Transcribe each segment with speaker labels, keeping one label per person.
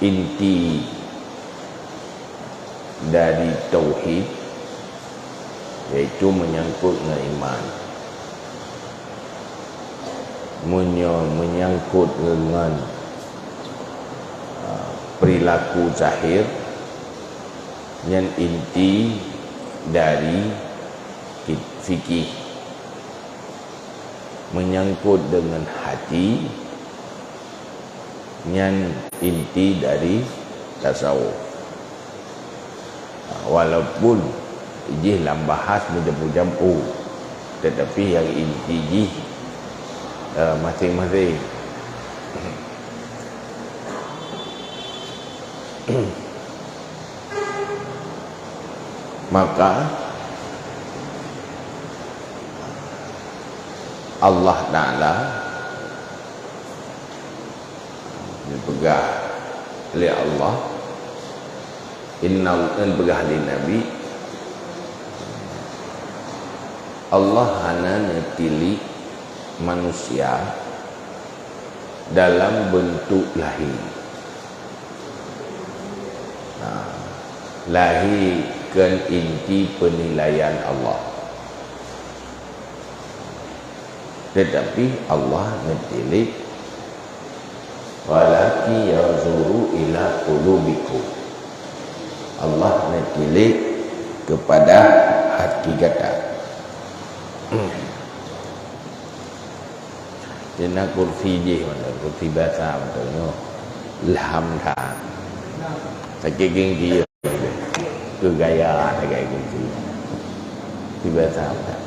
Speaker 1: inti dari tauhid, iaitu menyangkut dengan iman, menyangkut dengan perilaku zahir, yang inti dari fikih, menyangkut dengan hati, yang inti dari tasawuf. Walaupun ijih dalam bahas menjampu-jampu, tetapi yang inti ijih masing-masing. Maka Allah Ta'ala dipegang oleh Allah, dipegang oleh Nabi. Allah hanya pilih manusia dalam bentuk lahir. Lahirkan inti penilaian Allah, tetapi Allah mentilih walaki yazuru ila qulubikum. Allah mentilih kepada hati kita. Jena kursi je mana, kursi basah macamnya ilham tha sakit genggi tu gaya agak kursi basah macam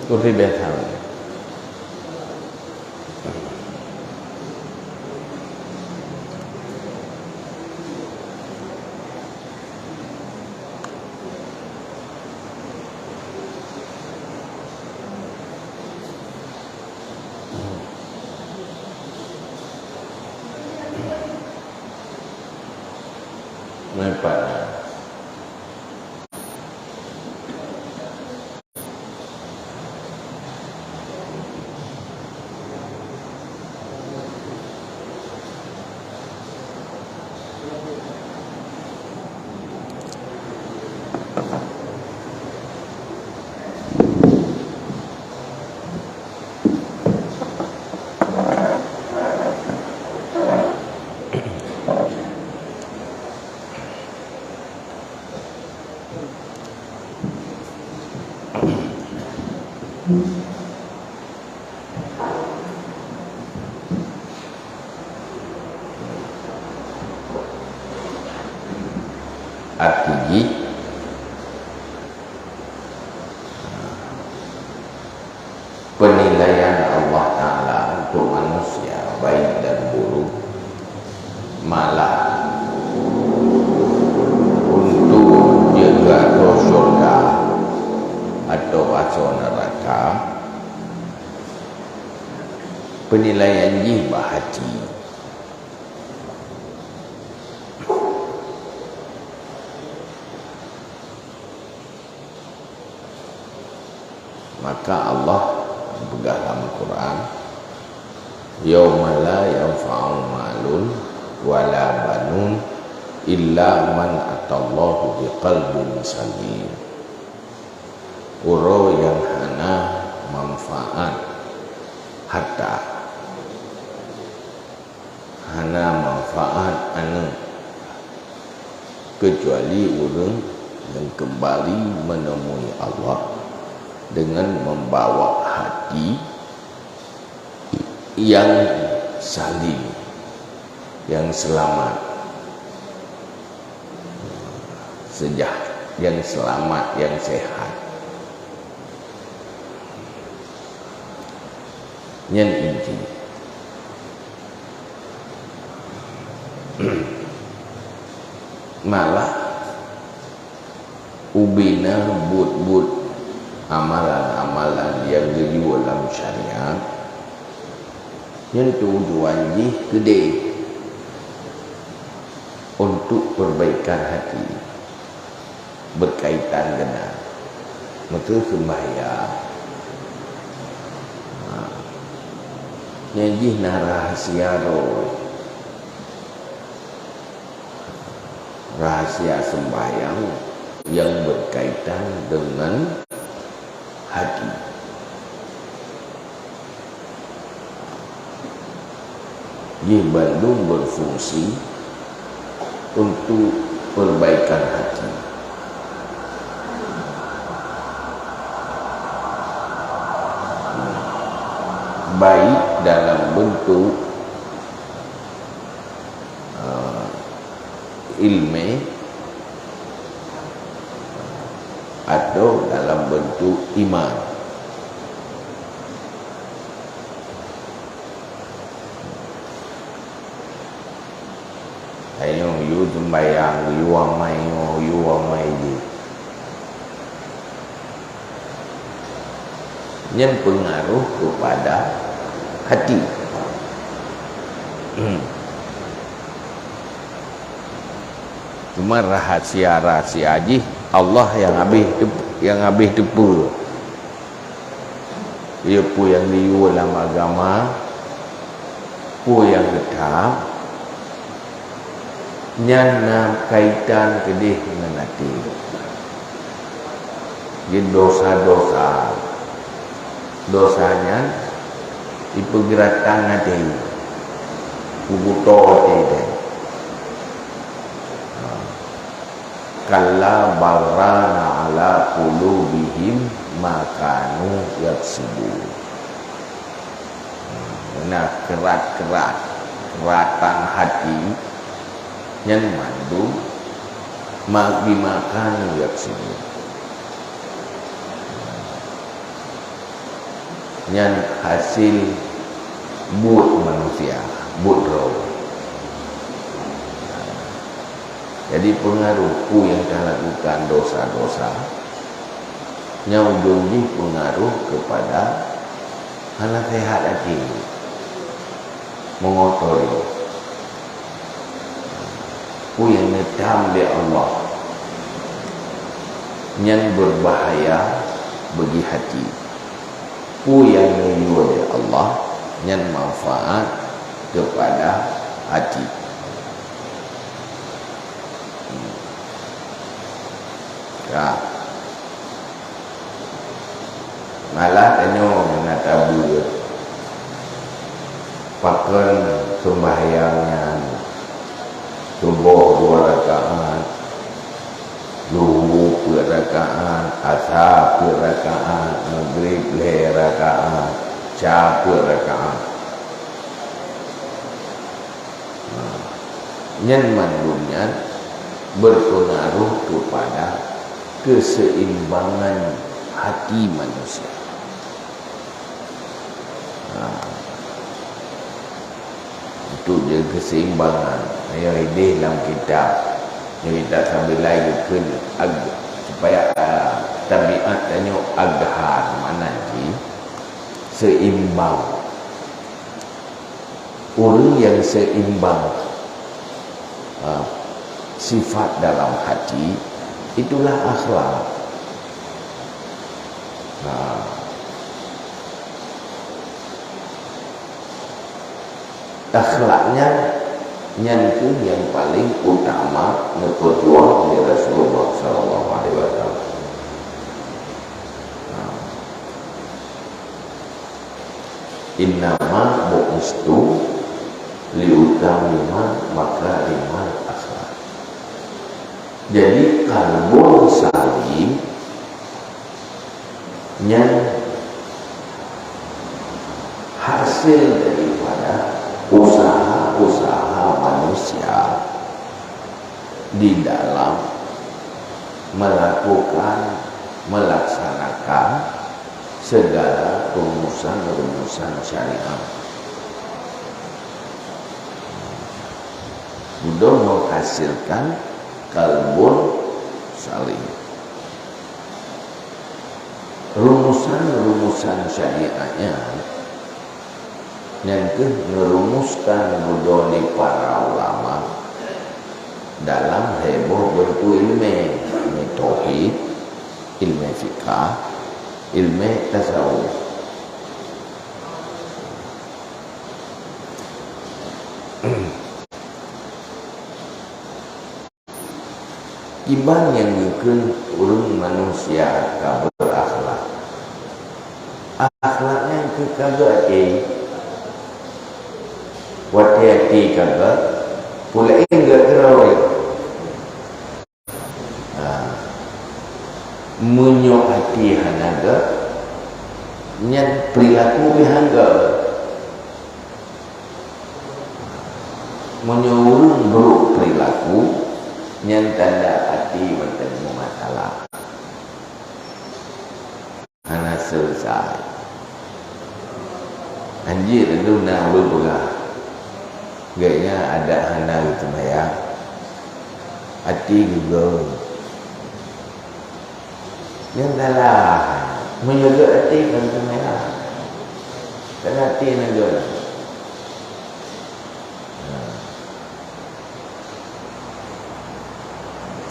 Speaker 1: kursi basah macam nampak. Artinya penilaian Allah Ta'ala untuk manusia baik dan buruk, malah untuk jaga surga atau masuk neraka, penilaian jiwa hati. Maka Allah berpegang dalam Quran, yauma la yanfa'u malun wala banun illa man atallahu biqalbin salim. Uro yang hana manfaat harta, hana manfaat anu, kecuali orang yang kembali menemui Allah dengan membawa hati yang salim, yang selamat, yang selamat, yang sehat. Yang inti malah ubina but amalan-amalan yang dijual dalam syariat yang tujuannya gede untuk perbaikan hati. berkaitan dengan betul sembahyang. Nyajih na rahasia rahasia sembahyang yang berkaitan dengan hati. Ia bandung berfungsi untuk perbaikan hati. Baik dalam bentuk ilmu atau dalam bentuk iman. Ayo you sembahyang, you amai je. Yang pengaruh kepada hati. Cuma rahasia aji Allah yang habis tepu. Ia pun yang liu dalam agama, pun yang tetap nyana kaitan kedih dengan hati. Jadi dosanya di pergerakan hati, kubuto hati. Kalla barana ala qulubihim makanu yaksibu. Nah, keratan hati yang mandu makanu yaksibu. Yang hasil buat manusia, buat roh. Jadi pengaruhku yang telah lakukan dosa-dosa yang ujungnya pengaruh kepada anak sehat hati, mengotori. Ku yang netam di Allah yang berbahaya bagi hati. Ku yang menyuruh di Allah yang manfaat kepada hati. Ya. Malah tanyo nak tabu pakai sembahyangnya subuh 2 rakaat, zuhur 2 rakaat, asar 2 rakaat, maghrib 2 rakaat, isya 2 rakaat. Yang mandumnya berpengaruh kepada keseimbangan hati manusia. Itu je keseimbangan. Yang ini dalam kitab yang kita sambil lagi ke supaya tabiat tanya aghar mana ji seimbang. Orang yang seimbang sifat dalam hati itulah akhlak. Akhlaknya nyantu yang paling utama berjuang di Rasulullah Sallallahu Alaihi Wasallam. Innama bu'istu liutamima makarimal akhlak. Jadi kalbun salim yang hasil daripada usaha-usaha manusia di dalam melaksanakan segala rumusan syariat. Sudah menghasilkan kalbun salim. Rumusan syariatnya yang merumuskan budoni para ulama dalam heboh bentuk ilmu, tauhid. ilmu fikah, ilmu tasawuf. Iban yang mungkin urung manusia ka berakhlak. Akhlaknya ke kagak hati kagak pula enggak kerawai. Munyo hati hanaga nyan perilaku bihangga. Munyo urung buruk perilaku yang tanda hati bertemu masalah. Anak selesai. Anjir itu nak berbelah. Gaknya ada anak itu maya. Hati juga. Yang salah menjaga hati kan itu maya. Kan hati negara.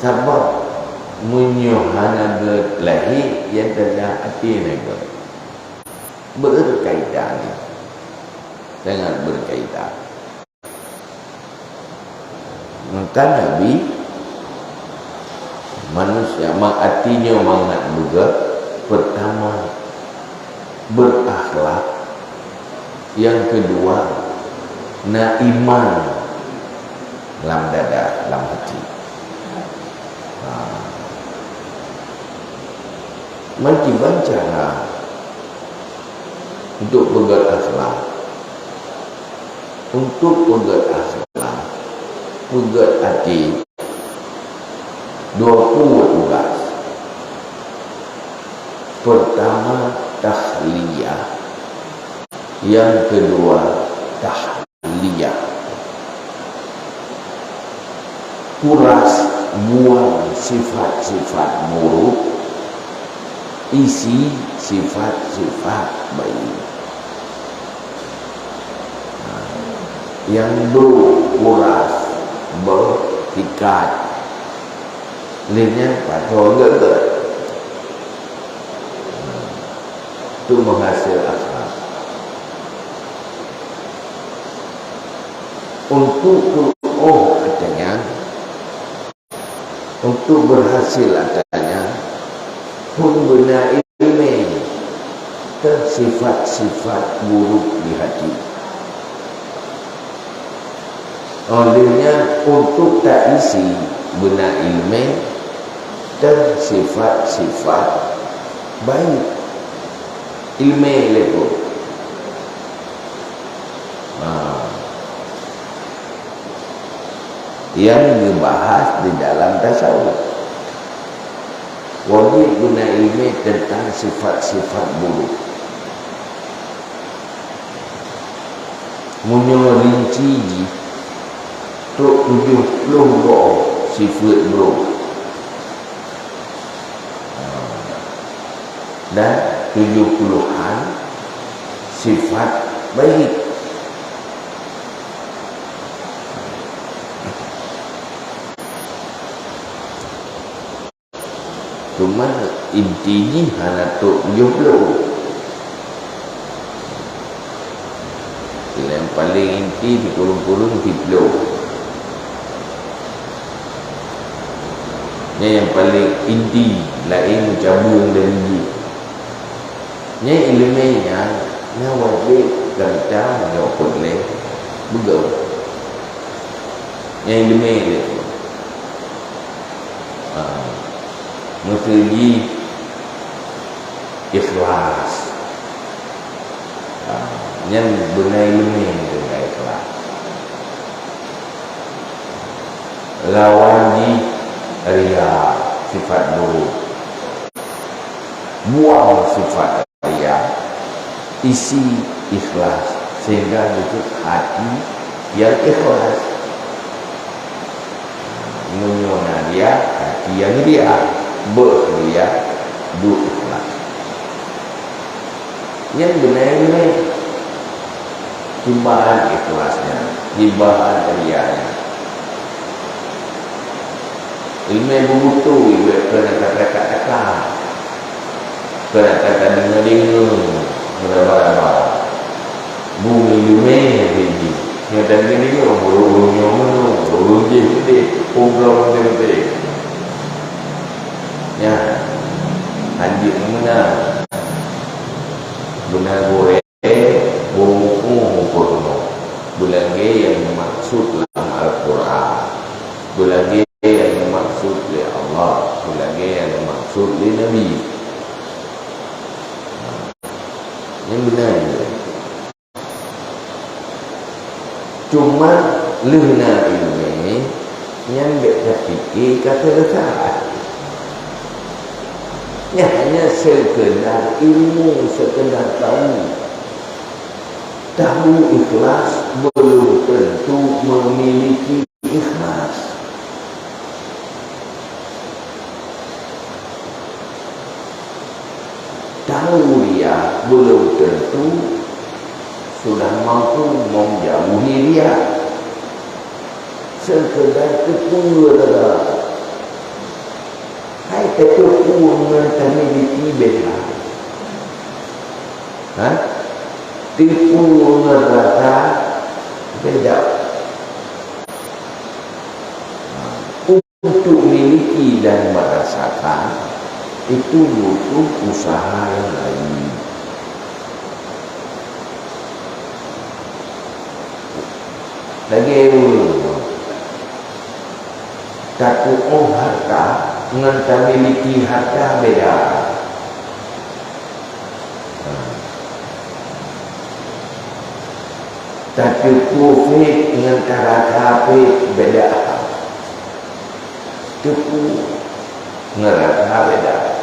Speaker 1: Sebab menyuhana berlahi yang tanda hati mereka berkaitan, sangat berkaitan. Maka Nabi manusia artinya mangat juga pertama berakhlak, yang kedua na iman dalam dada, dalam hati. Macam cara untuk pegang akhlak, untuk pegang akhlak, pegang hati, 20 tugas. Pertama tahliyah, yang kedua tahliyah, kuras buang sifat-sifat buruk, isi sifat-sifat baik. Yang berkuras, bertikat, lihatnya patol gak itu menghasil akhlak. Untuk adanya, untuk berhasil adanya pun benar ilmu tersifat-sifat buruk di hati. Olehnya untuk tak isi benar ilmu tersifat-sifat baik. Ilmu itu yang dibahas di dalam tasawuf. Wajib guna ilmu tentang sifat-sifat buruk. Menyorinci untuk 70 sifat buruk dan 70-an sifat baik. Cuma intinya hanya tu 70. Yang paling inti di kurung-kurung 70. Yang paling inti lain cabung dan biji. Ilmunya wajib kerja menjawab leh betul. Ilmu itu mesti ikhlas. Yang benar ilmu dengan ikhlas. Lawan di ria, sifat buruk. Buang sifat ria, isi ikhlas, sehingga itu hati yang ikhlas. Menyona dia, hati yang ria, beria, ikhlas. Yang benar ini timbangan ikhlasnya, timbangan rianya. Ilmu butuh, ilmu kena kata-kata. kata dengar-dengar marah-marah bumi lume ini yang tadi ni orang burung-burungnya mana burung je gede program gede ya anjing mana benar boleh burung bulan yang maksud dalam Al-Quran bulan yang maksud oleh Allah bulan yang maksud oleh Nabi yang benar cuma luna ini yang tak fikir kata salah hanya sekedar ilmu sekedar tahu ikhlas belum tentu memiliki ikhlas tahu dia belum tentu sudah mampu menjauhi dia sekedar ketua adalah hai ketua memiliki beda tipu merata beda untuk memiliki dan merasakan itu butuh usaha yang lain lagi takut harta dengan memiliki harta beda tapi kufit dengan cara kafir beda tipu ngerasa beda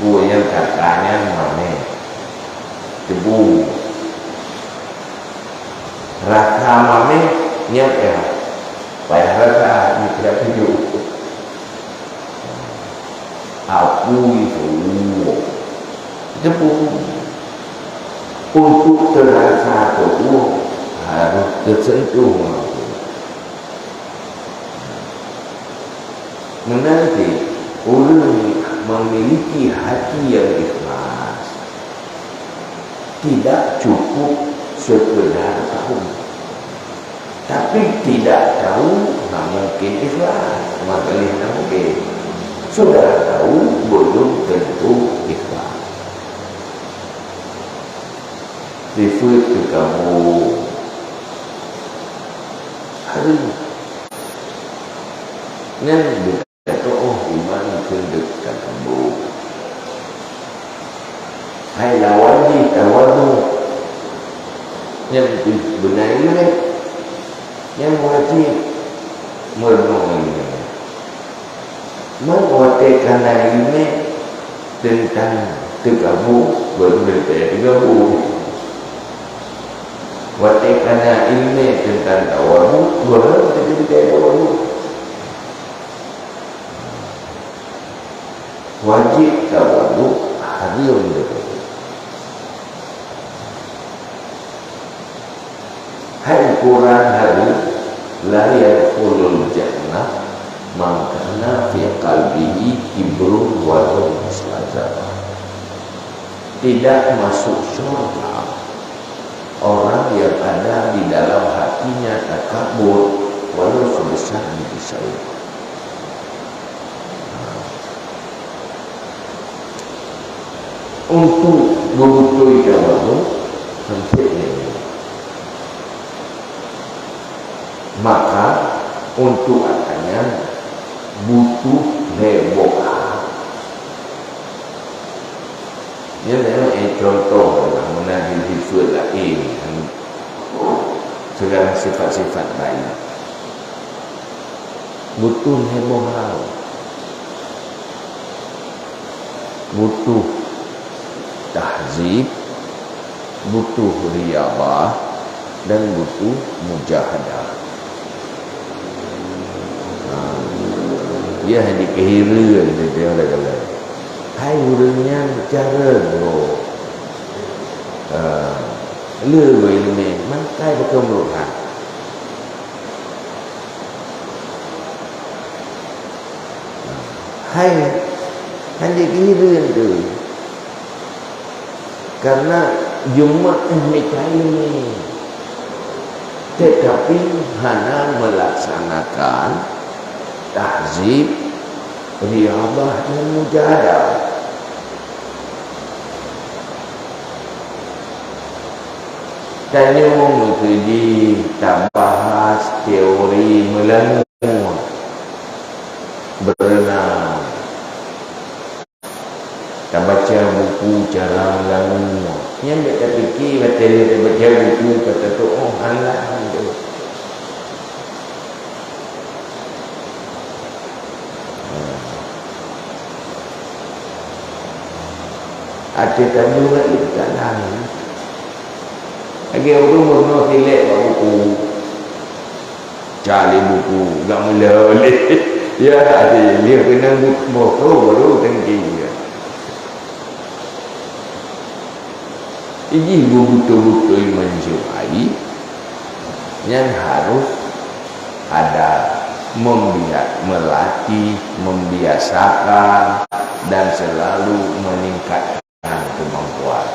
Speaker 1: yang katanya mana tebu rasa mame nyap ya payah rasa tidak tujuh aku itu tebu untuk terasa tebu harus tersentuh menanti orang memiliki hati yang ikhlas tidak cukup sekedar tahu tapi tidak tahu tak mungkin ikhlas makanya tak mungkin sudah tahu belum tentu ikhlas refer ke kamu hari yang berkata iman kedekat kamu hai lawan di tawamu yang benar ini yang wajib merenung ini mengatakan ini tentang tergabung berbeda tergabung watakan ini tentang tawamu berbeda tawamu wajib tawamu hadir berbeda hai Quran hari la yadkhulul jannah man kana fi qalbihi kibrun wa mustajabah tidak masuk surga orang yang ada di dalam hatinya takabur walau sebesar biji sawi untuk membutuhkan kamu sampai ini maka untuk adanya butuh heboh. Ini memang contoh dalam menagih sifat lain segala sifat-sifat baik butuh heboh, butuh tahzib, butuh riyadhah dan butuh mujahadah. Dia hanya kehira dia ada kala. Hai urangnya cara lo. Le ini mantai berkemeluhan. Hai hanya kira tu. Karena Jumat ini tetapi hanya melaksanakan tahzib, riyadhah dan mujahadah. Tanyung itu kita bahas teori melanggar, berenang, kita baca buku cara melanggar. Yang kita fikir baca dia baca buku kata tu oh alah tu. Ada tamu lagi tak lain. Lagi orang benar silap buku, cari buku, tak mula oleh. Ya ada dia kena buku motor baru tengki. Ini betul-betul menjuai yang harus ada melatih, membiasakan dan selalu meningkatkan kemampuan.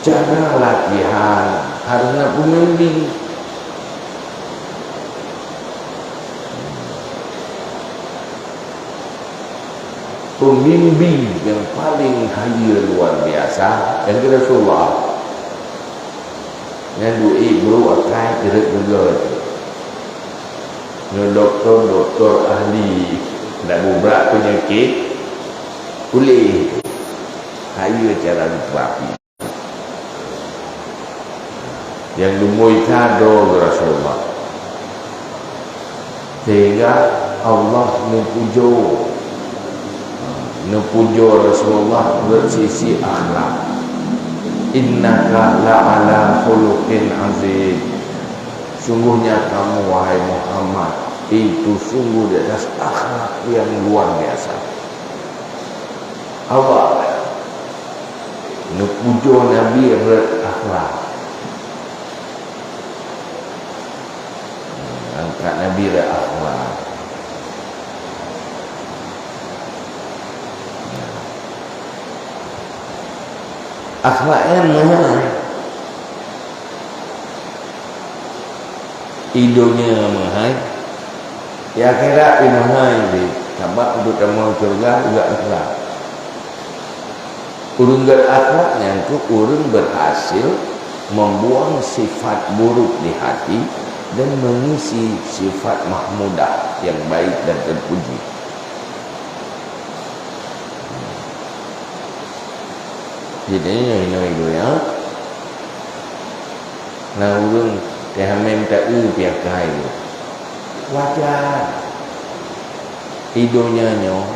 Speaker 1: Cara latihan harusnya pembimbing. Pembimbing yang paling kaya luar biasa yang kita Rasulullah yang duit bro akai jerit juga yang doktor ahli nak berat penyakit boleh kaya cara terapi yang lumui kado Rasulullah sehingga Allah memuja Rasulullah bersisi akhlak. Innaka la'ala khuluqin azim. Sungguhnya kamu wahai Muhammad itu sungguh di atas akhlak yang luar biasa. Allah memuja Nabi yang berakhlak. Angkat Nabi berakhlak. Akhlaknya mahal, hidupnya mahal, ya kira mahal ni. Sebab untuk kamu surga juga akhlak. Urang berakhlaknya itu urang berhasil membuang sifat buruk di hati dan mengisi sifat mahmudah yang baik dan terpuji. Jadi ini itu ya. Nah urang kehamem tak pihak kayu. Wajar. Hidupnya nyo.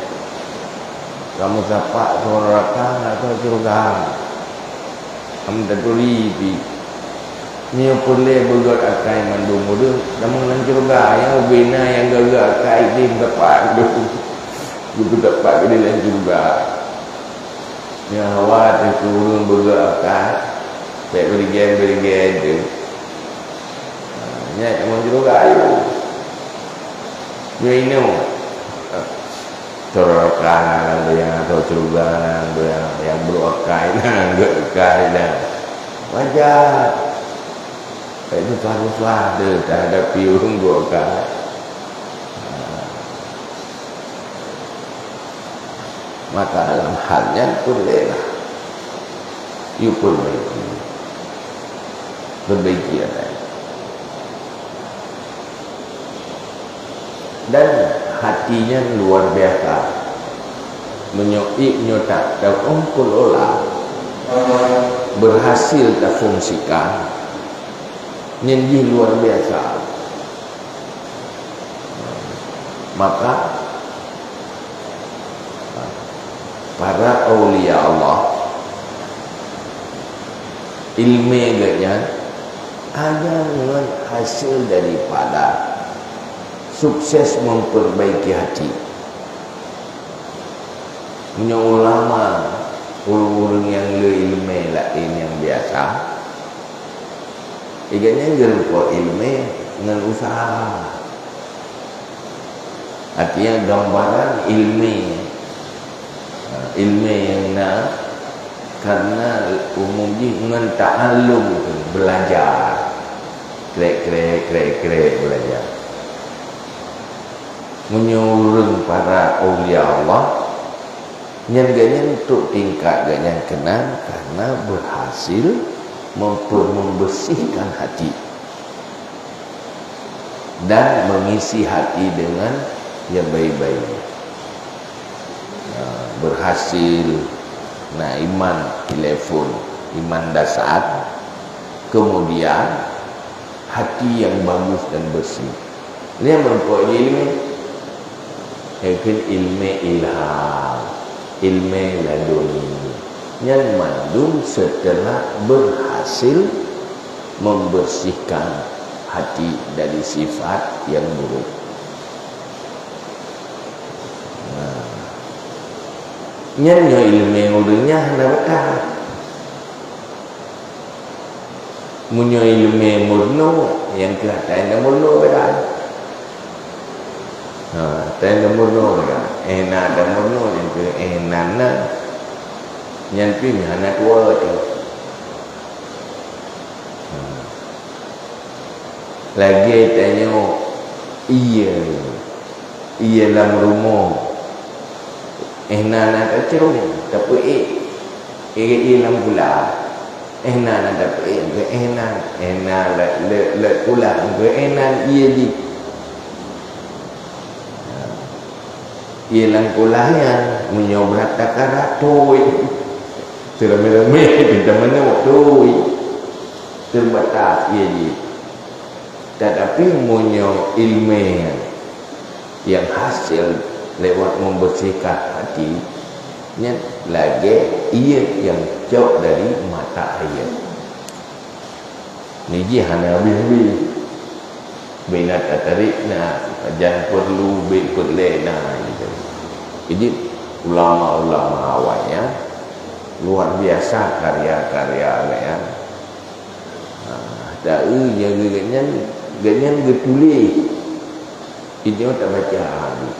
Speaker 1: Kamu sapak soraka atau surga. Kamu terturi di. Nyo boleh bergot akai mandung muda. Kamu nang surga yang bina yang gagak akai di depan tu. Buku dapat ke dalam surga. Yang awak itu urang bergerak baik berigen tu. Nya kamu juga ayo. Dia ini terorkan yang atau cerugan yang berokai enggak wajar. Itu haruslah ada terhadap urang berokai. Maka dalam halnya bolehlah you perbaiki ada dan hatinya luar biasa menyotak dan olah berhasil tak fungsikan nyenji luar biasa. Maka para awliya Allah ilmu agaknya hanya dengan hasil daripada sukses memperbaiki hati. Punya ulama orang yang ilmu lain yang biasa agaknya gerupa ilmu dengan usaha. artinya gambaran ilmi yang nak karena umumnya dengan ta'allum belajar krek belajar menyuruh para awliya Allah nyan untuk tingkat ganyan kenal karena berhasil membersihkan hati dan mengisi hati dengan yang baik-baik. Berhasil iman telefon, iman dasar, kemudian hati yang bagus dan bersih. Ini yang mempunyai ilmu, yakin ilmu ilham, ilmu laduni yang mandum setelah berhasil membersihkan hati dari sifat yang buruk. Nyanyo ilmu udahnya hendak munyo ilmu murno yang kelihatan murno berat. Tanda murno berat. Enak dan murno yang ke enana yang pilih anak tua tu. Lagi tanya iya dalam rumah nak cerung tapi dalam pula nak tapi le pula iya di lang pula yang menyobrat takara toy terame-rame kita mana toy terbatas iya di tetapi munyo ilmu yang hasil lewat membersihkan hatinya lagi ia yang jauh dari mata air ni hanya habis bina tarik jangan perlu berlena gitu. Jadi ulama-ulama awalnya luar biasa karya-karya ya. Dah ganyan getulis ini tak baca habis.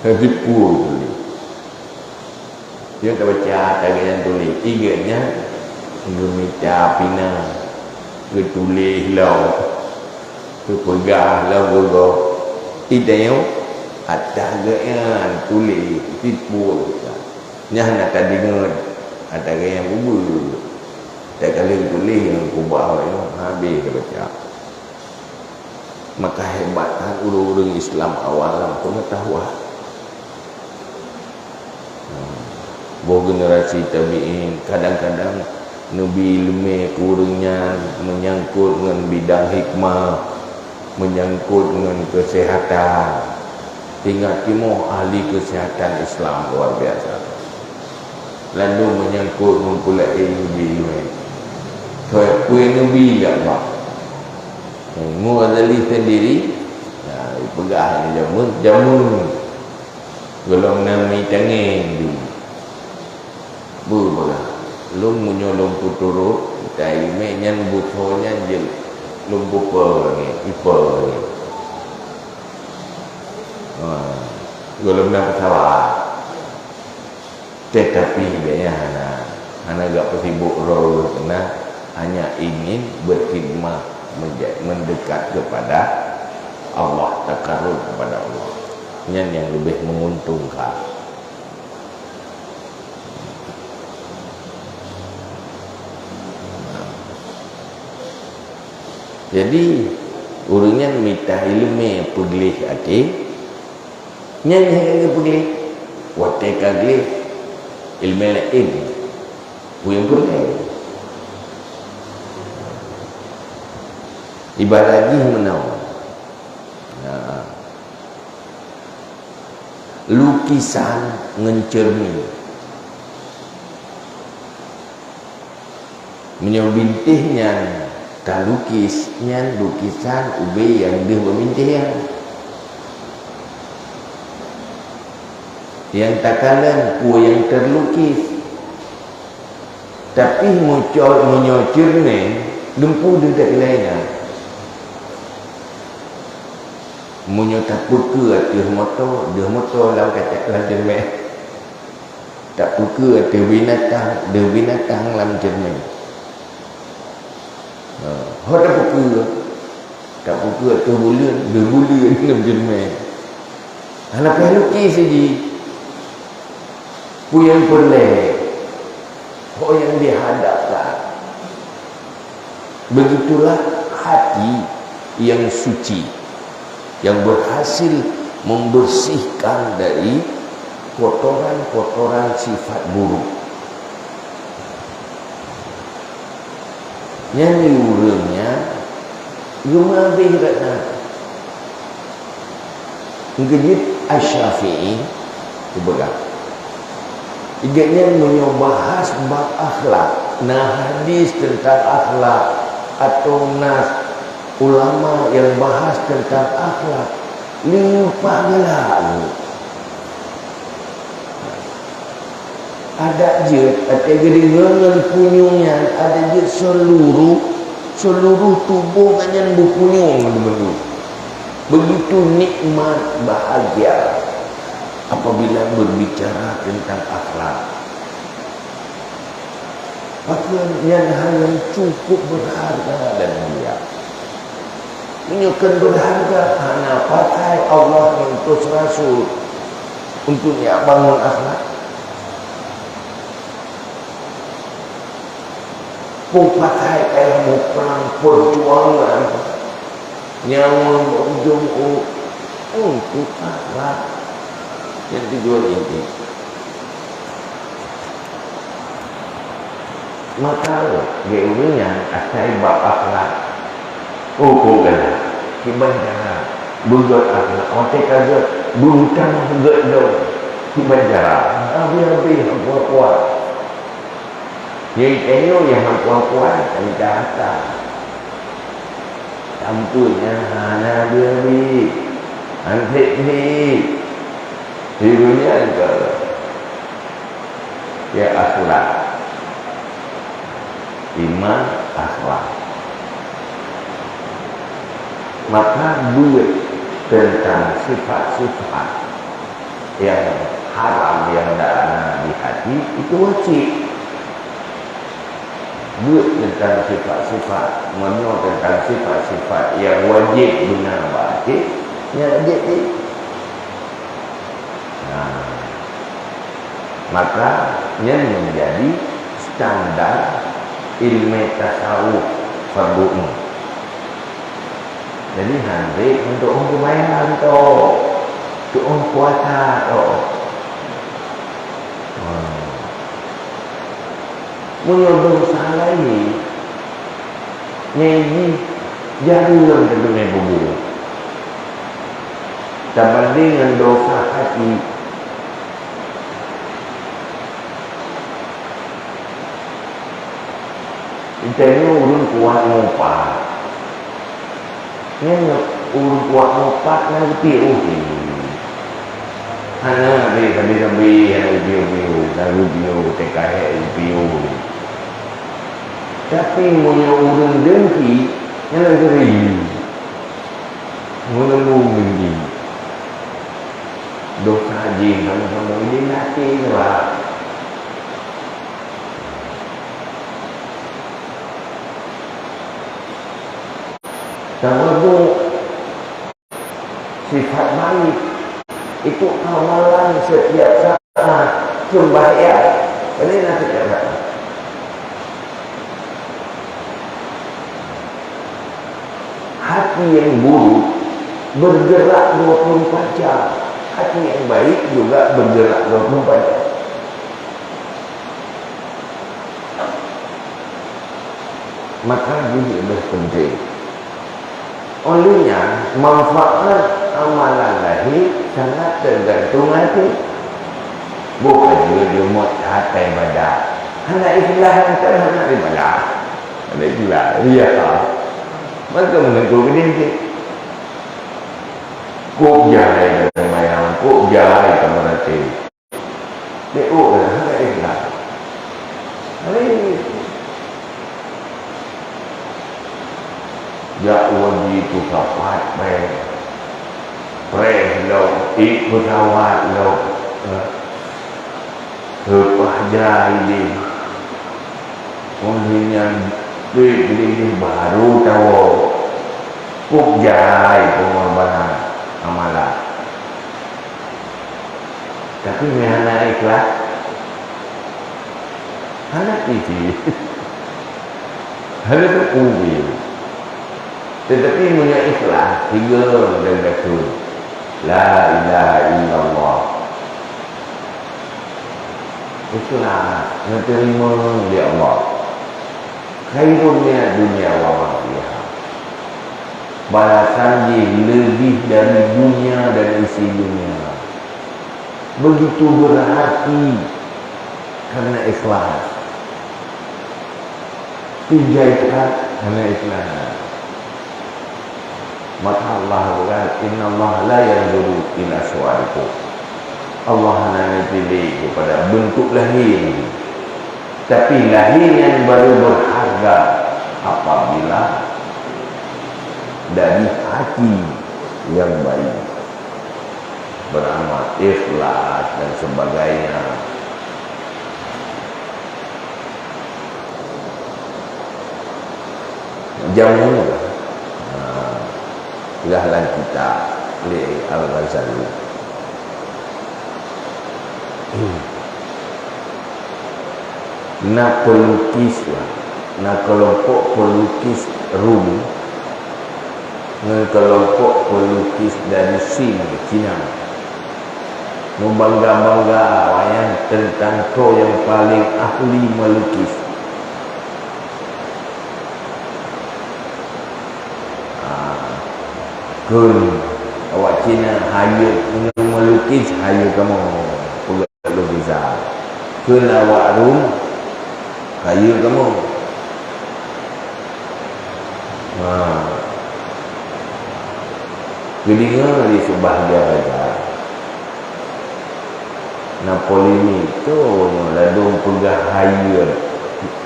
Speaker 1: Habis pun tulis. Dia tak baca tak ganyan tulis. Tiganya gemita pina getulis lau kepegah lau gogo ideo ada ganyan tulis tipu nyah nak dengar ada ganyan bubur tak kali tulis yang kubah habis dia baca. Maka hebatan urang-urang Islam awal pengetahuan. Bahawa generasi tabi'in kadang-kadang Nabi ilmu kurangnya menyangkut dengan bidang hikmah, menyangkut dengan kesehatan. Tinggal timur ahli kesehatan Islam luar biasa. Lalu menyangkut mempulai ilmu. Kue Nabi ya Allah. Mu'adzali sendiri pegah jamun golong nami tangin di pegah lum menyolong puturut kita ime nyan butonya jel lum buper ni iper ni golong nak pesawat tetapi dia hana gak sibuk roh karena hanya ingin berkhidmat mendekat kepada Allah, takarrub kepada Allah yang lebih menguntungkan. Jadi urangnya minta ilmu peglih hati nyanyi peglih wate kaglih ilmu lain yang peglih ibarat lagi menau lukisan ngencermin menyobintihnya tak lukisnya lukisan ube yang dia bermintih yang tak kalah kue yang terlukis tapi menyocirnya lempu dekat lainnya tak peka dia motor lalu kata dalam cermin. Tak peka ada binatang dalam cermin. Tak peka. Tak peka ada bulan dalam cermin. Lepas lukis saja. Yang pelik. Yang dihadapkan. Begitulah hati yang suci, yang berhasil membersihkan dari kotoran-kotoran sifat buruk. Yang urangnya rumah bihratna. Ngejit Asy-Syafi'i dibegang. Iganya menyobahas bab akhlak. Nah, hadis tentang akhlak atau nas ulama yang bahas tentang akhlak limpah gelap. Ada je ada geringan punyungnya, ada je seluruh tubuh kanyan berpunyung begitu. Begitu nikmat bahagia apabila berbicara tentang akhlak. Pakaian hal yang cukup berharga dan mulia. Menunjukkan berharga hanya pakai Allah mengutus Rasul untuk yang bangun akhlak. Pun pakai ilmu perang perjuangan yang ujung untuk akhlak yang tujuan ini. Maka geurinya asai bab akhlak. Bukan kibanjara buat akhlak. Otak kaza bukan buat do kibanjara. Abi kuat. Yang tengok yang kuat kami kata. Campurnya hana abi. Antik ni. Hidunya enggak. Ya akhlak. Iman akhlak. Maka duit tentang sifat-sifat yang haram yang ada di hati itu wajib. Duit tentang sifat-sifat, menyo tentang sifat-sifat yang wajib benar wajib, yang wajib ni. Maka yang menjadi standar ilmu tasawuf fardu'in. Jadi hari untuk orang kemainan tu, untuk orang puasa tu. Menurut salah ini, nyanyi jarum ke dunia bumi. Terbanding dengan dosa hati. Ini urun kuat ngopak. Ini urun kuat ngopak nanti uji. Hana ni kami bio TKH bio. Tapi punya urun dengki yang lagi mengeluh dengki. Dosa jin kamu ini nanti lah. Kalau sifat baik itu amalan setiap saat sembahyang. Ini nanti ada. Hati yang buruk bergerak 24 jam. Hati yang baik juga bergerak 24 jam. Maka ini lebih penting. Olehnya manfaat amalan lahir sangat tergantung hati. Bukan dia mau hati ibadah. Hanya ikhlas kan hanya ibadah. Hanya ikhlas. Iya tak. Maka menentukan ini. Kok jahai dan mayang. Kok jahai dan merati. Dia hanya ikhlas. Hanya ikhlas. Ya wajib itu kapat baik. Preh lo, berawat lo, berpahjai di, orangnya duit baru tahu, pukjai pengorbanan amalan. Tapi mana ikhlas, anak ini, ada tu ubi. Tetapi punya ikhlas, tiga dan betul. La ilaha illallah. Ikhlas, menerima dia Allah. Khairunnya dunia wa ma fiha. Balasan dia lebih dari dunia dan isi dunia. Begitu berarti karena ikhlas. Tiga ikhlas karena ikhlas. Maka Allah berkata, Inna Allah la yanzuru ila suwarikum. Allah hanya pilih kepada bentuk lahir. Tapi lahir yang baru berharga apabila dari hati yang baik, beramal ikhlas dan sebagainya. Jamu Gahlan kita oleh Al-Ghazali. Nak pelukis lah, nak kelompok pelukis Rum, nak kelompok pelukis dari China, membangga-bangga wayang tentang kau yang paling ahli melukis. Kun awak Cina hayu melukis, hayu kamu pegawai lukisan. Kun awak Rum, hayu kamu. Kedengar di sebahagia raja Napoli itu ladung pegah hayu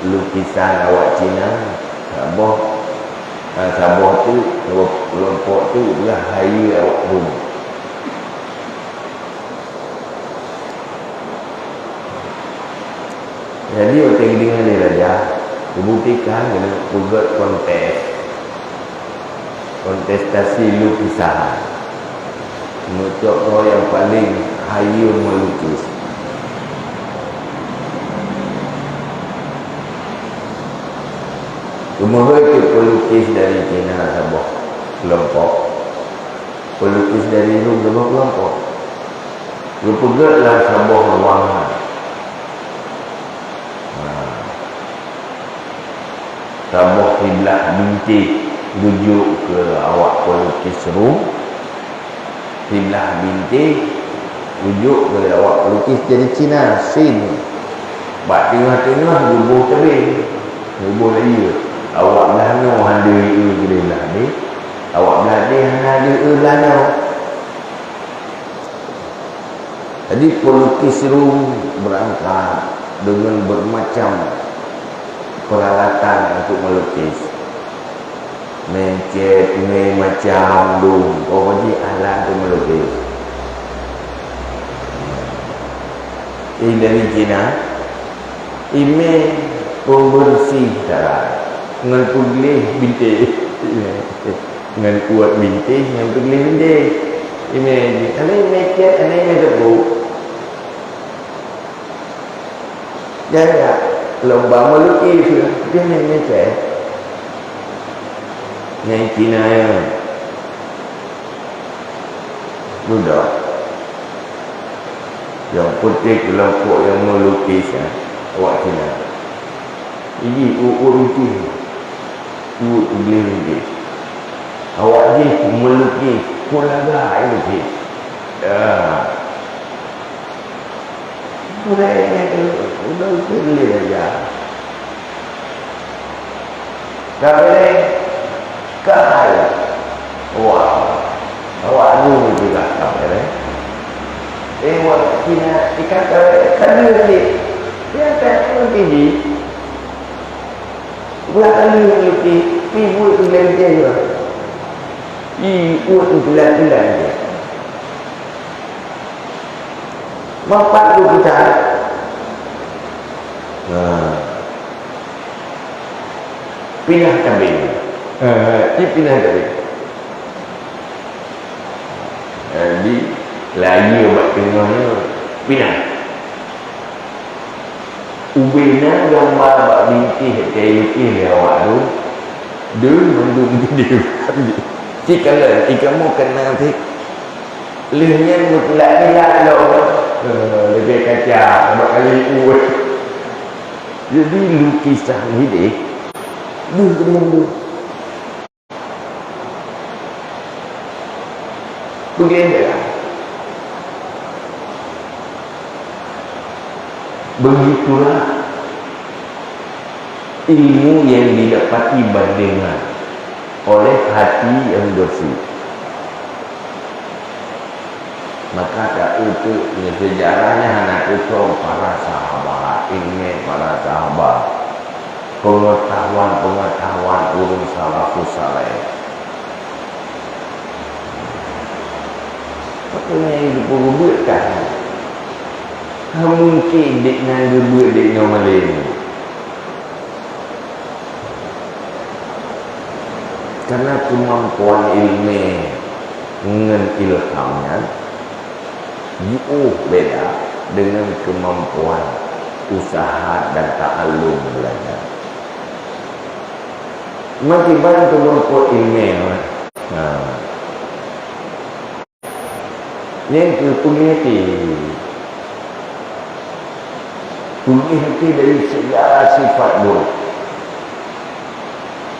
Speaker 1: lukisan awak Cina. Sabah tu, kelompok tu adalah hayu awak Rum. Jadi orang dengan dia raja, dibuktikan dengan buat kontestasi lukisan. Untuk orang yang paling hayu melukis. Kemudian itu pelukis dari China sebuah kelompok, pelukis dari Rum sebuah kelompok. Berpegatlah sebuah ruangan. Sebuah kiblat bintik rujuk ke awak pelukis Rum. Kiblat bintik rujuk ke awak pelukis dari China, Sin. Bak tengah-tengah rubuh tebing, rubuh lagi. Awak belakang ada gede lah ni. Awak belakang ada belakang. Jadi pelukis Rum berangkat dengan bermacam peralatan untuk melukis. Mencet, macam dum. Jadi alat untuk melukis. Ini dari China. Ini pembersih darah. Dengan pegilih bintik, dengan kuat bintik, dengan pegilih bintik. Ini macet, ini tepuk. Jadi lomba melukis, dia macet. Yang Cina yang budak, yang putih kelompok yang melukis, awak Cina. Ini itu. Duit boleh lukis. Awak ni melukis, pulaga yang lukis. Udah boleh aja. Tak boleh kaya. Wah, awak ni juga tak boleh. Awak Cina ikan kaya ni. Dia tak lukis. Buat kali yang lukis, buat tu lain dia juga. Buat tu bulan dia. Bapak tu kita. Pindah kambing. Ini pindah kambing. Jadi lagi obat tengahnya pindah. Ubina gambar bak bintih kayu awak tu. Dia mendung dia. Jikalau kamu kena nanti lehnya mutlak lo. Lebih kacau berapa kali uat. Jadi lukisan ini dulu beginilah. Begitulah ilmu yang didapati bandingan oleh hati yang bersih. Maka tak itu sejarahnya anak itu para sahabat, ini para sahabat, pengetahuan ulun salafus saleh. Makanya hidup berbuat kan, mungkin dengan berbuat dengan malin. Karena kemampuan ilmu dengan ilhamnya jauh beda dengan kemampuan usaha dan ta'allum belajar. Makin banyak kemampuan ilmu. Yang kepuniti dari segala sifat buruk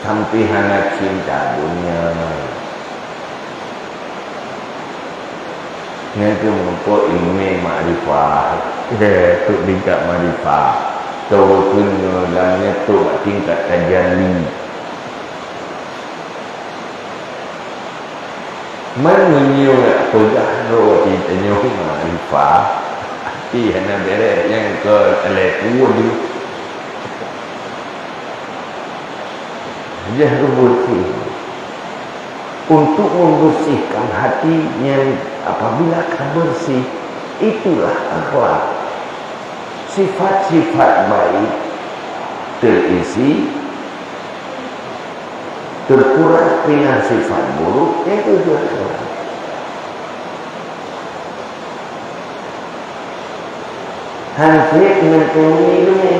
Speaker 1: sampai hanya cinta dunia. Yang kemampuan ilmu ma'rifah. Tu tingkat ma'rifah. Tawakun dalamnya tu tingkat tajalli. Menyuruh pegang roti tenyuh ma'rifah. Hati hanya beres yang ke telepu dulu. Jahru bersih. Untuk membersihkan hatinya, apabila akan bersih, itulah akhlak. Sifat-sifat baik terisi, terkuras dengan sifat buruk, itu juga akhlak. Hansip mengenai ini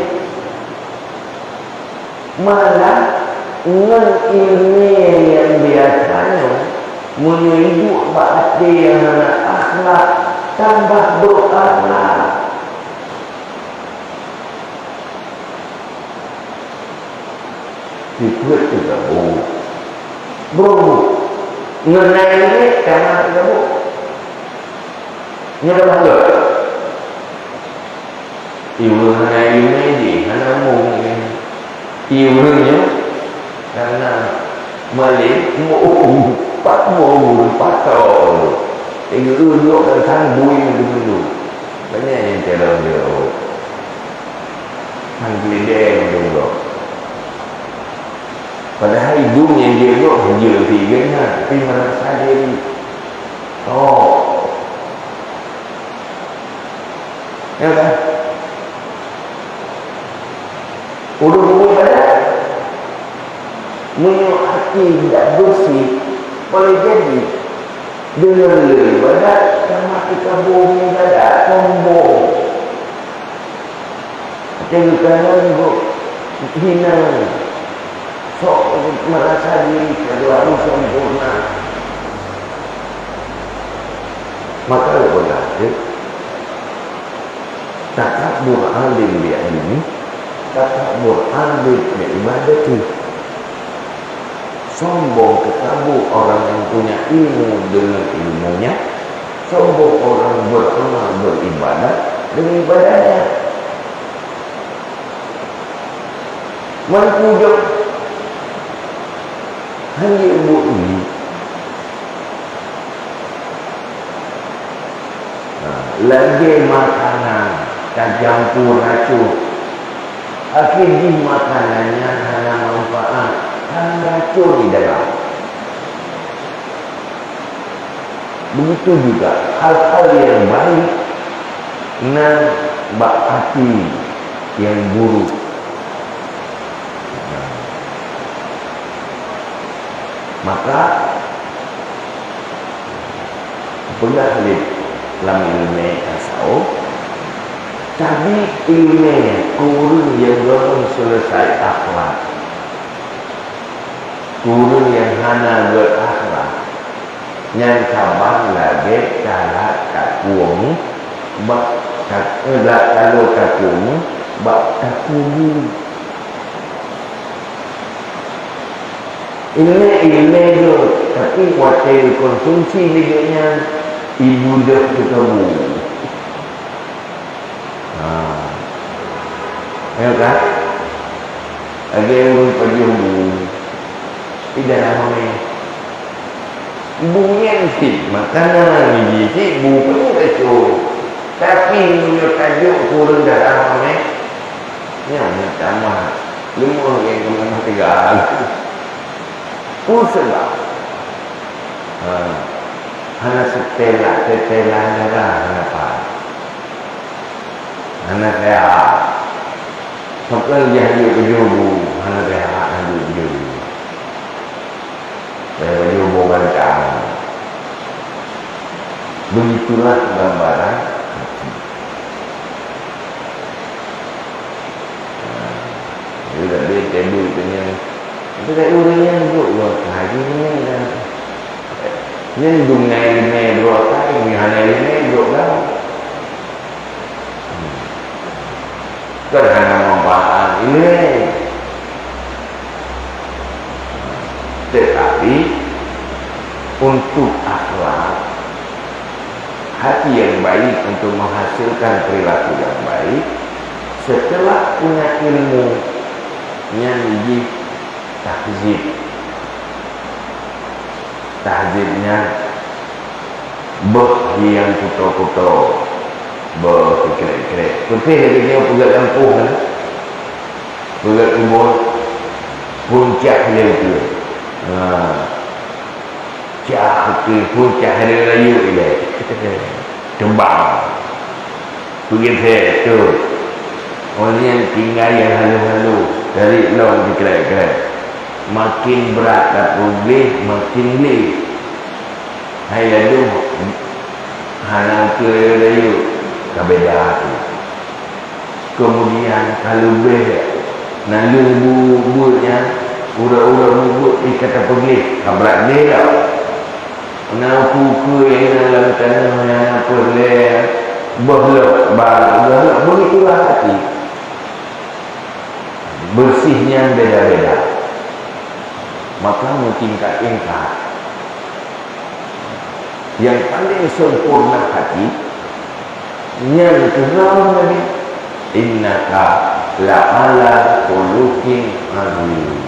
Speaker 1: malah dengan ilmu yang biasanya menyuruh bakti yang akhlak tambah berakhlak. Dibuat juga bro mengenai ini karena kamu nyerah lo ibu mengenai ini di mana mungkin ibunya karena malik mau patol itu dulu kan bui dulu banyak yang terlalu jauh hanggilin dulu padahal ibunya dia itu hanggil tiganya tapi merasa diri ya kan udah bui pada menyuruh hati tidak bersih boleh jadi dengan lebih badat sama kita bumi badat sombong jadi kerana hina sok merasa diri terlalu sempurna maka benar takabur alim bi ilmi takabur alim bi ibadati. Sombong ketabu orang yang punya ilmu dengan ilmunya, sombong orang beramal beribadah dengan ibadahnya. Menunjuk hanya ibu ini. Lagi makanan tak campur racun. Akhirnya makanannya hanya manfaat. Racun di dalam. Begitu juga hal-hal yang baik Nan bak hati yang buruk. Maka pernah lihat dalam ilmu tasawuf, tapi ilmu kurun yang belum selesai akhlak, kurun yang hana berakhlak, yang kabar lagi cara kakuang, bak kalau kakuang, bak kakuang. Ilmu itu, tapi waktu konsumsi hidupnya ibu dah ketemu. Ya kan? Ada yang pergi ibu, tidak ramai. Ibu yang sih, makanan biji sih, ibu pun kacau. Tapi punya tajuk kurang dah ramai. Yang pertama, lemah yang kemana tegal. Sebab hana setela darah kenapa? Hana saya sampai dia berjubu, hana saya ada berjubu. Saya berjubu bantang. Begitulah gambaran. Sudah dia tebul punya. Itu tak urangnya duduk dua kali ni dah. Ni dungai dua kali, ni hana ni duduk dah. Kerana manfaat ini. Tetapi untuk akhlak, hati yang baik untuk menghasilkan perilaku yang baik, setelah punya ilmu yang tahzibnya yang kuto-kuto berkeret-keret putih dari dia pegat lampu kan, pegat kubur puncak dia itu puncak hari raya dia tembang begitu tu orang yang tinggal yang halu-halu dari long dikeret-keret makin berat dan boleh makin leh. Hai lalu hana ke rayu kabeda tu. Kemudian kalau beh nalu bubunya ura-ura bubut kata pergi kabrak leh dah. Nak kuku yang dalam tanah yang apa leh behlak begitulah hati. Bersihnya beda-beda. Maka tingkat-tingkat yang paling sempurna hati yang kedua tadi innaka la'ala khuluqin azim.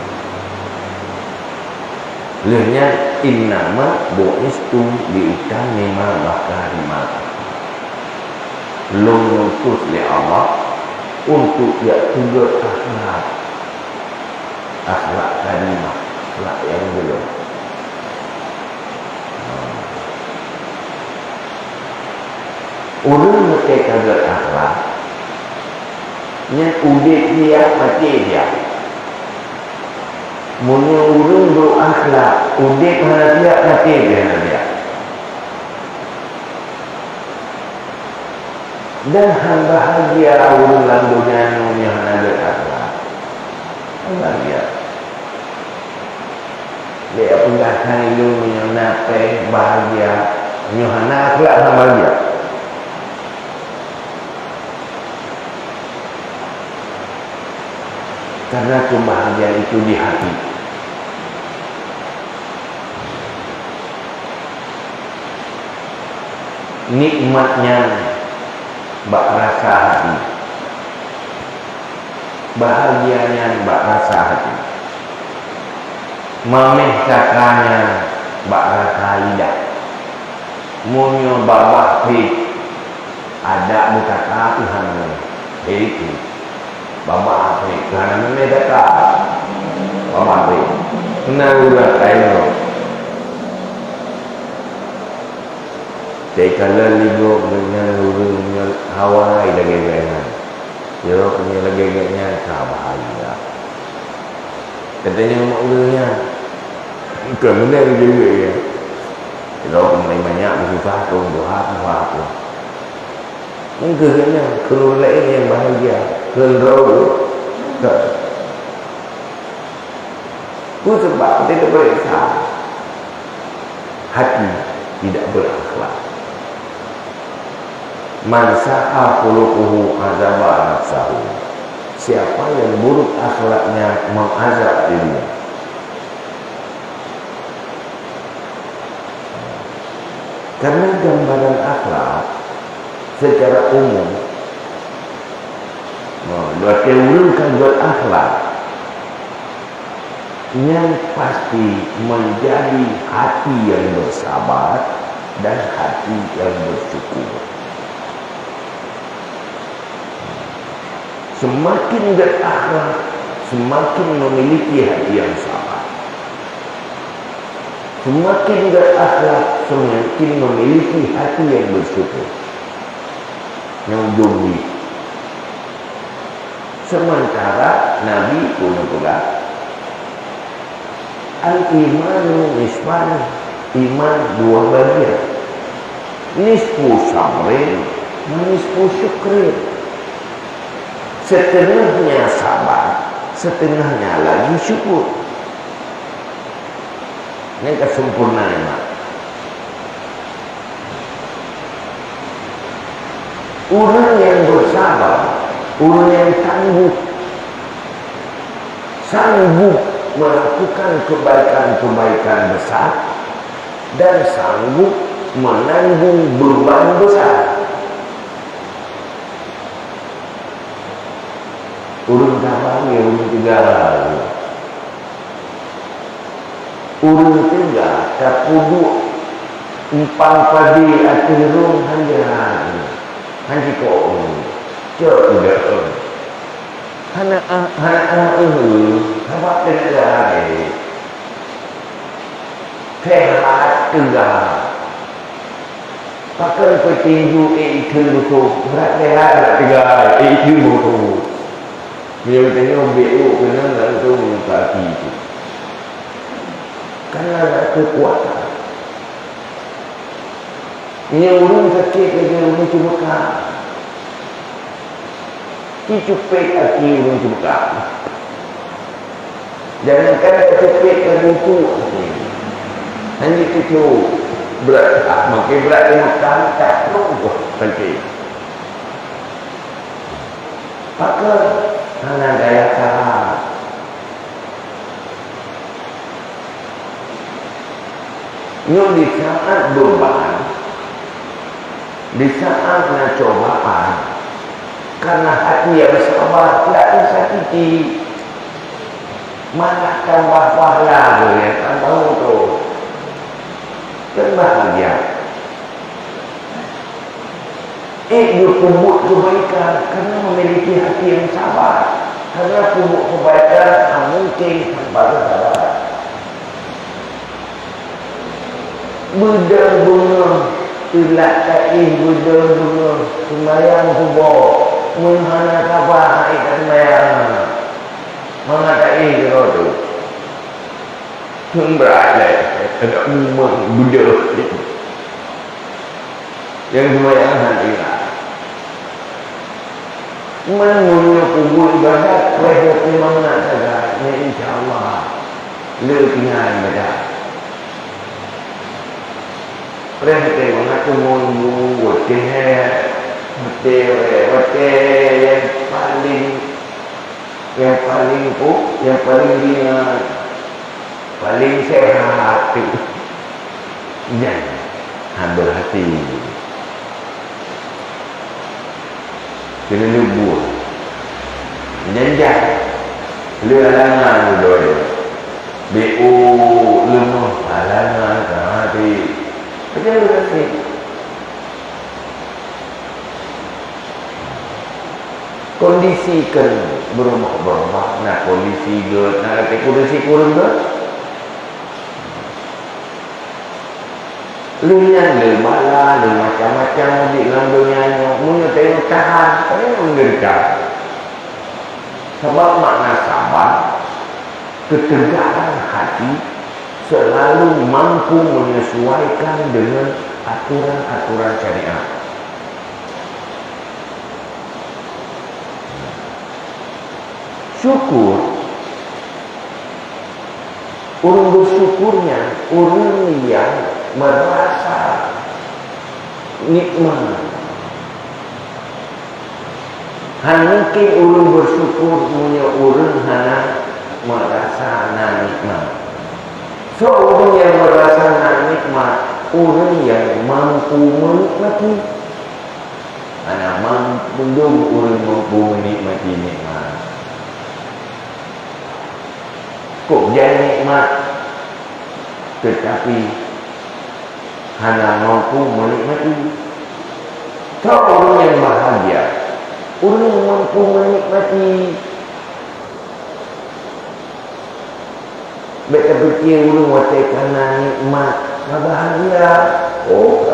Speaker 1: Lainnya innama bu'istu liutamima makarimat. Lu nutus li Allah untuk dia tugas akhlak karimah, akhlak yang belum. Orang mesti kagak akhlak, nya udik dia mati dia. Munya orang berakhlak, udik mana dia mati dia. Dan hamba bahagia orang landunya yang ada akhlak. Bahagia. Dia penggahan itu yang nape bahagia, yang akhlak bahagia. Karena kebahagiaan itu di hati. Nikmatnya bak rasa hati, bahagianya bak rasa hati, mameh cakanya bak rasa lidah, munyo babah pi ada buka Tuhan itu babah pi karena memedaka babah pi kena udah kaino Tekala ligo dengan urungnya Hawaii lagi dengan. Yo punya lagi dengan bahaya. Katanya mak urungnya. Bukan benar juga ya. Kalau mulai banyak bersifat tu, doa tu. Mungkin kalau lain yang bahagia, kalau tak. Itu sebab tidak beriksa. Hati tidak berakhlak. Man sa'a khuluquhu azaba nafsahu. Siapa yang buruk akhlaknya mengazab dirinya. Karena gambaran akhlak secara umum dua teorikan buat akhlak yang pasti menjadi hati yang bersabar dan hati yang bersyukur. Semakin berakhlak, semakin memiliki hati yang sabar. Semakin berakhlak, semakin memiliki hati yang bersyukur, yang jumbi. Sementara Nabi pun juga al-imanu nisfan, iman dua bagian. Nisfu sabrin, nisfu syukrin. Setengahnya sabar, setengahnya lagi syukur. Ini kesempurnaan. Orang yang bersabar, orang yang sanggup melakukan kebaikan-kebaikan besar dan sanggup menanggung beban besar. Orang sabar ya orang tinggal. Urung tiga tak puduk empang padi atirung hanya kau cok tidak hana apa tidak lagi sehat tiga pakai petinju itu berat sehat tiga itu buku dia bertanya BU kena langsung kaki itu. Karena ada kekuatan. Ini orang sakit lagi orang cuba. Dicupik kaki orang cuba. Jangankan dicupik kaki itu. Hanya itu berat. Makin berat di makan tak nunggu sakit. Maka hanya daya tahan. Yang di saat beban, di saat cobaan, karena hati yang sabar tidak disakiti, malah tambah pahala ya, tambah untuk dan bahagia. Berpumuk kebaikan karena memiliki hati yang sabar, karena pumuk kebaikan mungkin tanpa kesabaran. Benar-benar tidak taih benar-benar sembahyang subuh menghana kabar ikan merah mengatai kau tu berat ada umum benar yang sembahyang hati mengunyah kubur ibadat wajah memang nak saja insyaAllah lepihan ibadat. Perhati mengaku mungu, wajah yang paling ringan, paling sehat, jangan berhati. Kena lebur, jangan lelangan dulu. BU lemah, halangan hati. Kerja berhati. Kondisikan berubah-ubah. Nah kondisi ke, nak kata kondisi kurang ke? Lu yang le bala, le macam-macam di dalam dunia ni, punya tengok tahan, tengok menderita. Sebab makna sabar, ketegaran hati selalu mampu menyesuaikan dengan aturan-aturan syariat. Syukur, orang bersyukurnya orang yang merasa nikmat. Hanya mungkin orang bersyukur punya orang hanya merasa nikmat. So orang yang merasa nikmat, orang yang mampu menikmati. Hanya mampu orang mampu menikmati nikmat. Kok jadi nikmat, tetapi hanya mampu menikmati. Kalau orang yang bahagia, orang yang mampu menikmati. Mereka fikir orang watak kerana nikmat, bahagia. Oh,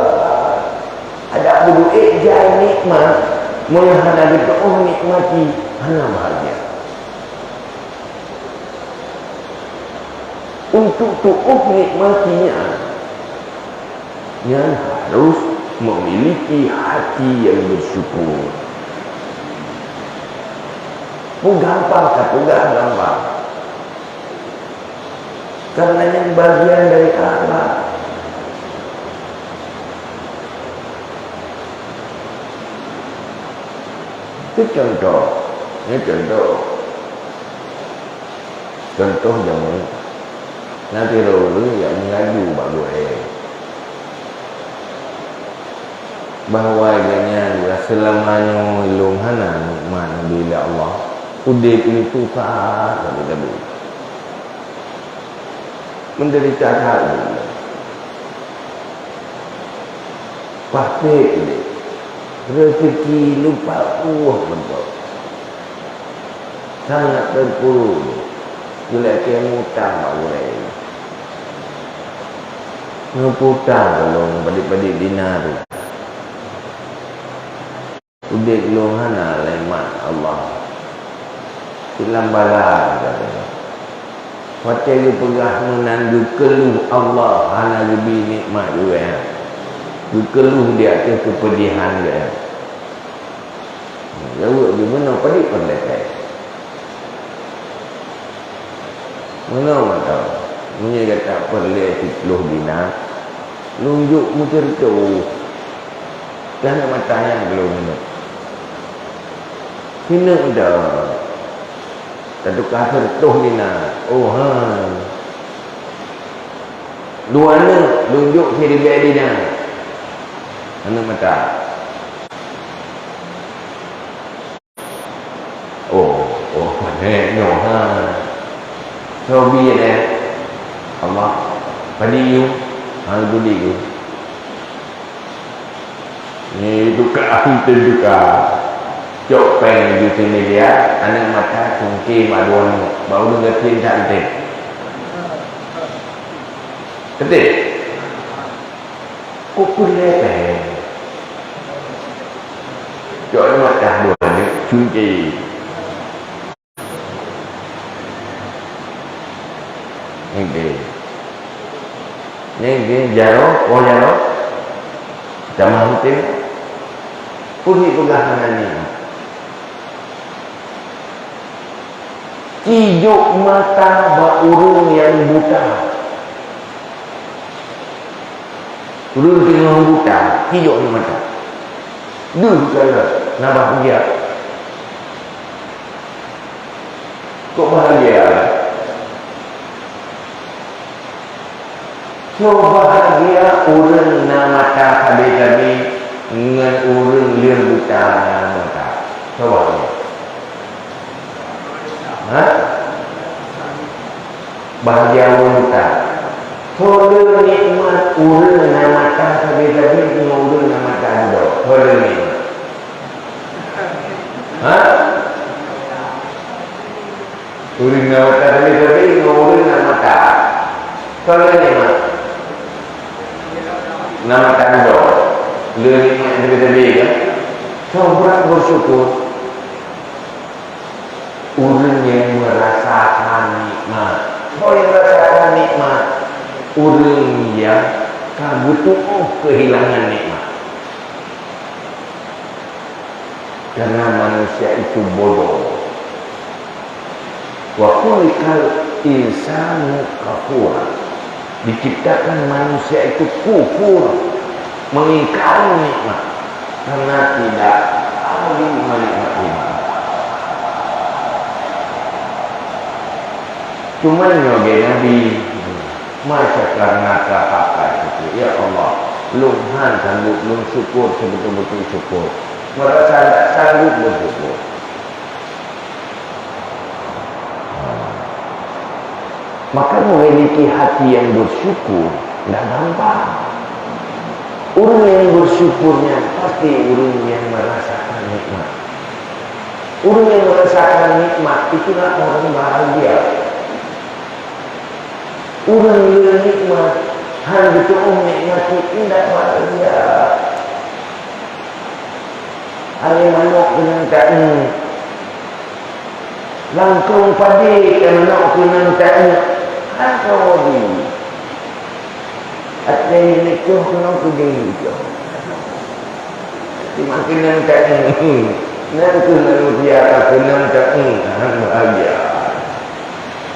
Speaker 1: ada berduit jadi nikmat, mula hanya kita nikmati, hanya bahagia. Untuk tubuh nikmatinya, yang harus memiliki hati yang bersyukur. Gampang kata gampang. Karena yang bagian dari Allah. Itu contoh. Ini contoh. Contoh jangan. Nanti dulu yang mengaju Pak Gue bahawa ianya selamanya ilung hana mana bila Allah udip itu tak tapi menderita hal pasti rezeki lupa betul sangat terpuruk bila dia ngutang Pak Gue ngeputang belum balik-balik dinar udah gelongan lemat Allah silam bala katanya hotel dia pegah menandu keluh Allah hana lebih nikmat juga ya keluh dia atas kepedihan dia jauh di mana pedik pendekat mana mata punya kata perleh 10 dinar nunjuk muter tu dan mata yang belum minum hina dah satu kasar tuh dinar oh dua ni nunjuk saya dibeli dinar mana mata no so be it Allah padiu hal budi ni duka ahli duka cok pen di sini dia anak mata cungki maduan baru dengar tin cantik cantik kok boleh pen cok mata dua ni cungki ini jaro, jamaah hutim, puhi pegangan ini. Ijuk mata urung yang buta, urung yang buta, ijuk mata. Dulu kalau nak bahagia, kok bahagia? So bahagia orang na mata kami dengan orang liar buta na mata. So bahagia. Bahagia orang buta. So nikmat orang na mata kami dengan orang na mata juga. So nikmat. Orang na mata kami dengan orang na mata. So nikmat. nama tanda le nikmat lebih-lebih kan. Coba bersyukur. Orang yang merasakan nikmat, orang yang merasakan nikmat, orang yang kagutu kehilangan nikmat. Karena manusia itu bodoh. Wa khuliqal insanu kafura. Diciptakan manusia itu kufur, mengingkari nikmat karena tidak ahli menikmati nikmat. Cuma nyoge Nabi masa karena kakak itu, ya Allah, lumhan sanggup lum syukur sebetul-betul syukur, merasa tidak sanggup bersyukur. Maka memiliki hati yang bersyukur tidak gampang. Orang yang bersyukurnya pasti orang yang merasakan nikmat. Orang yang merasakan nikmat itulah orang bahagia. Orang yang nikmat hanya itu nikmati tidak bahagia. Ada manuk dengan kain, langkung padi dengan dengan kain, langkung di. Ada yang itu kena kuding itu. Dimakin dengan kain, nanti manusia kena kain, bahagia.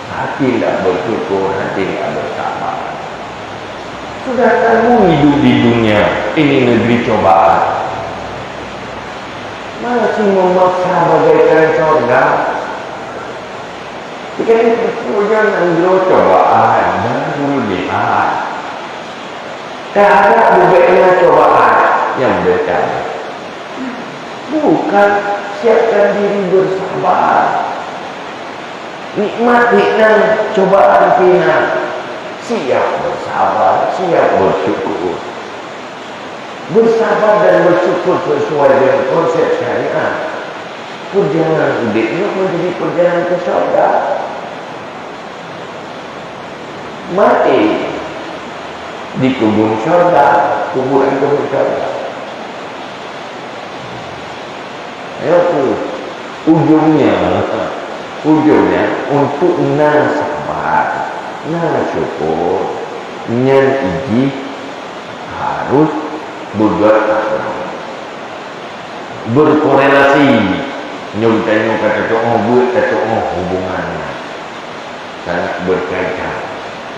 Speaker 1: Hati tidak bersyukur, hati tidak bersabar. Sudah kamu hidup di dunia, ini negeri cobaan. Masih memaksa bagaikan surga. Jika itu perjalanan cobaan dan berlebihan. Tak ada bagaikan cobaan yang berkata. Bukan siapkan diri bersabar. Nikmati dan cobaan final. Siap bersabar, siap bersyukur. Bersabar dan bersyukur sesuai dengan konsep syariat. Perjalanan hidupnya menjadi perjalanan ke surga. Mati di kubur surga, kuburan surga. Ayo ujungnya untuk sabar, syukur, iji harus berbuat akhlak, berkorelasi, nyuruh kata hubungannya sangat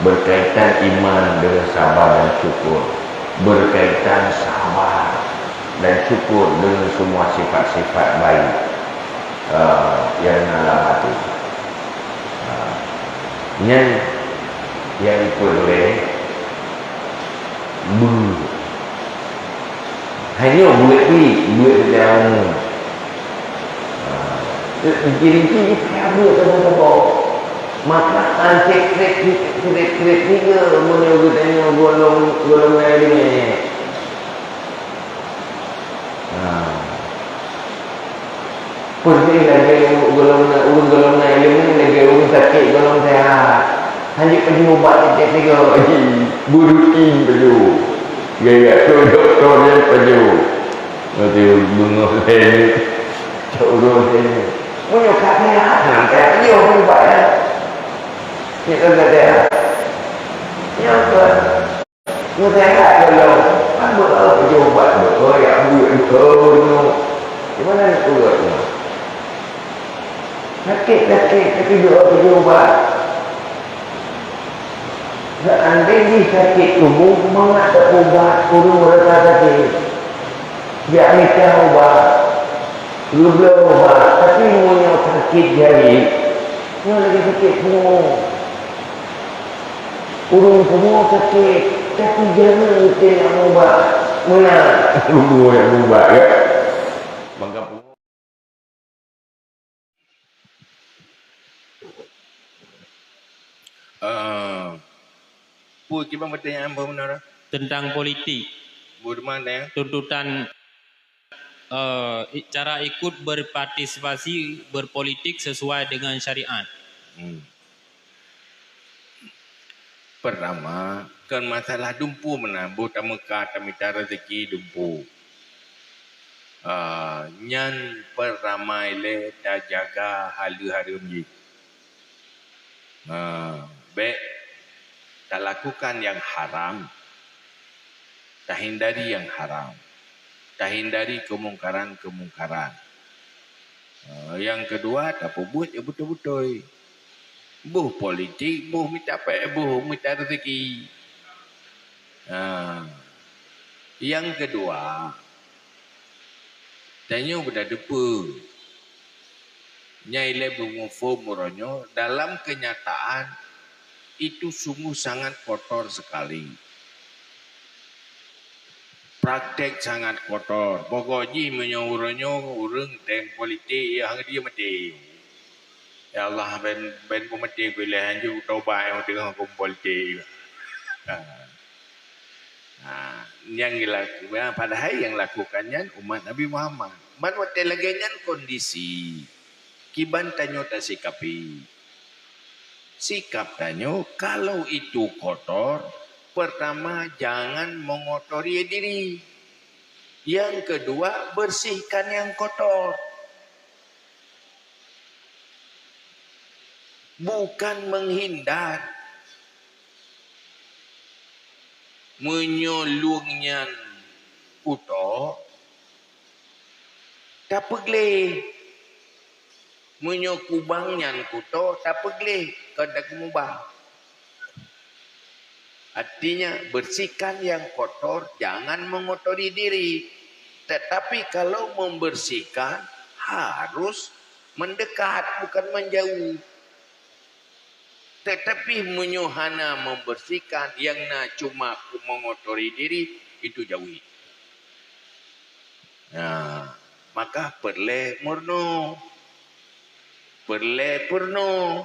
Speaker 1: berkaitan iman dengan sabar dan syukur, berkaitan sabar dan syukur dengan semua sifat-sifat baik yang dalam hati. Yang boleh hanya buat dalam kiri-kiri kabur teman-teman. Maka antik-krik ni ke menyebutnya golong lain ni. Pergi lagi golong lain ni lagi orang sakit golong sehat. Hanya pergi ubat tiga burukin pergi. Gaya doktor yang pergi. Nanti bunga ni, curung ni. Punya sehat nanti pergi orang ubat ya. Ni kata dia. Ya kan. Ni sehat golong. Apa pergi ubat betul ya betul. Di mana nak ubat ni? Sakit tapi dia pergi ubat. Seandainya sakit tubuh memang ada ubat urung merasa sakit. Dia minta ubat, gula ubat, tapi punya sakit jari, dia lagi sakit semua. Urung semua sakit, tapi jangan minta yang ubat. Mana urung yang ubat ya? Bangga pun. Coba pertanyaan apa benar?
Speaker 2: Tentang politik.
Speaker 1: Bagaimana?
Speaker 2: Tuntutan cara ikut berpartisipasi berpolitik sesuai dengan syariat.
Speaker 1: Pertama,
Speaker 3: Kan masalah dumpu mana, bu tameka tamita rezeki dumpu. Nyan peramai le dah jaga halu-harum ji. Baik, tak lakukan yang haram, tak hindari yang haram, tak hindari kemungkaran-kemungkaran. Yang kedua, tak buat yang betul-betul. Buh politik, buh minta apa, buh minta rezeki. Yang kedua, tanya benda depa. Nyai le mengufo muronyo dalam kenyataan itu sungguh sangat kotor sekali. Praktek sangat kotor. Pokoknya menyuruhnya orang tem politik yang dia mati. Ya Allah ben mati pilihan ju taubat yang tengah hukum politik. Yang dilakukan padahal yang lakukannya umat Nabi Muhammad. Man wate laganyan kondisi. Kiban tanyo tak sikapi. Sikap tanyo kalau itu kotor, pertama jangan mengotori diri. Yang kedua bersihkan yang kotor. Bukan menghindar. Menyolungnya puto tak pegle. Menyokubangnya puto tak pegle. Kada kumubang. Artinya bersihkan yang kotor, jangan mengotori diri. Tetapi kalau membersihkan harus mendekat, bukan menjauh. Tetapi menyuhana membersihkan yang cuma mengotori diri, itu jauhi. Maka perle murno. Perle purno.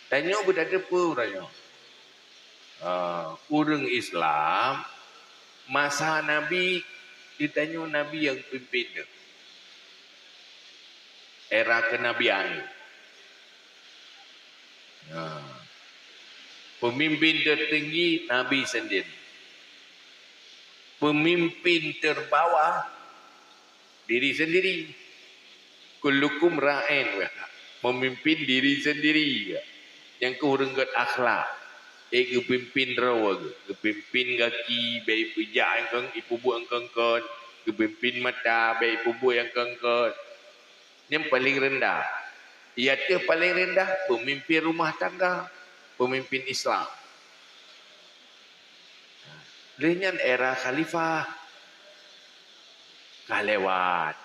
Speaker 3: Tanya berdada puranya. Orang Islam masa Nabi ditanya Nabi yang pimpin dia. Era kenabian. Pemimpin tertinggi Nabi sendiri. Pemimpin terbawah diri sendiri. Kullukum ra'in. Memimpin diri sendiri. Yang kurangkat akhlak. Kepimpin rawa. Kepimpin kaki. Baik pejak yang keng. Ibu buat yang kengkon. Kepimpin mata. Baik ibu buat yang kengkon. Yang paling rendah. Iaitu paling rendah pemimpin rumah tangga, pemimpin Islam. Dengan era khalifah lewat.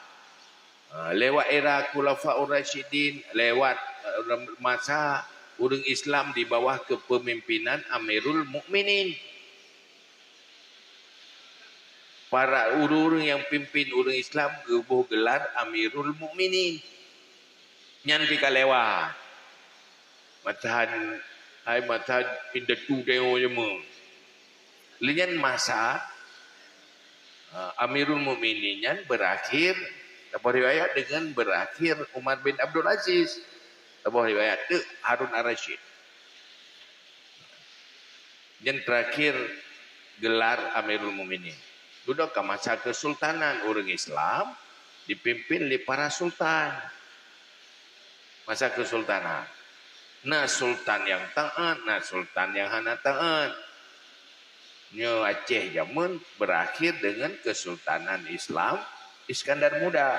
Speaker 3: Lewat era Khulafaur Rasyidin, lewat masa orang Islam di bawah kepemimpinan Amirul Mukminin. Para orang yang pimpin orang Islam gebuh gelar Amirul Mukminin. Nyan pika lewat. Matahan pindah tu deo jemu. Lenyan masa Amirul Mukminin nyan berakhir apa riwayat dengan berakhir Umar bin Abdul Aziz. Apa riwayat tu Harun Ar-Rasyid. Yang terakhir gelar Amirul Mukminin. Sudah ke masa kesultanan orang Islam dipimpin oleh para sultan. Masa kesultanan. Nah sultan yang taat, nah sultan yang hana taat. Nyo Aceh zaman berakhir dengan kesultanan Islam Iskandar Muda.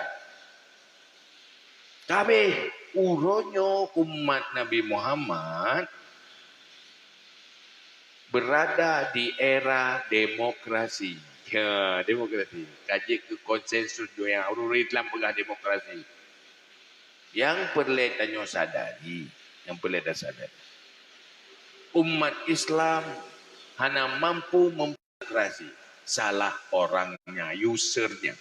Speaker 3: Kabeh uronyo umat Nabi Muhammad berada di era demokrasi. Ya, demokrasi. Kaji ke konsensus yang orang Islam pegang demokrasi. Yang perlu tanya sadari, yang perlu dah sadari. Umat Islam hanya mampu memperokrasi. Salah orangnya, usernya.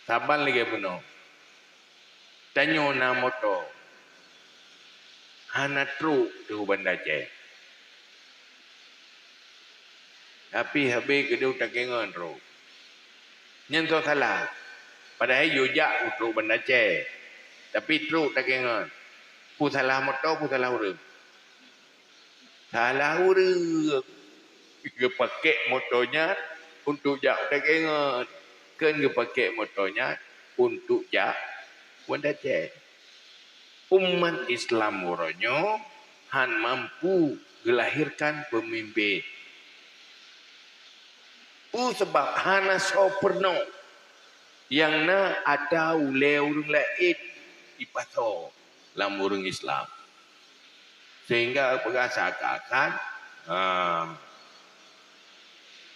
Speaker 3: Saban lagi penuh. Tanya nama tu. Hana truk tu benda Aceh. Tapi habis kedua tak kengan roh. Yang tu salah. Padahal yojak untuk benda cek. Tapi teruk tak kena. Pu salah motor, pu salah urang. Salah urang. Dia pakai motornya untuk jak tak kena. Kan dia pakai motornya untuk jak benda cek. Umat Islam muronyo han mampu melahirkan pemimpin. Sebab hana so perno yang na ada ule urung lain ipato dalam urung Islam. Sehingga perasaan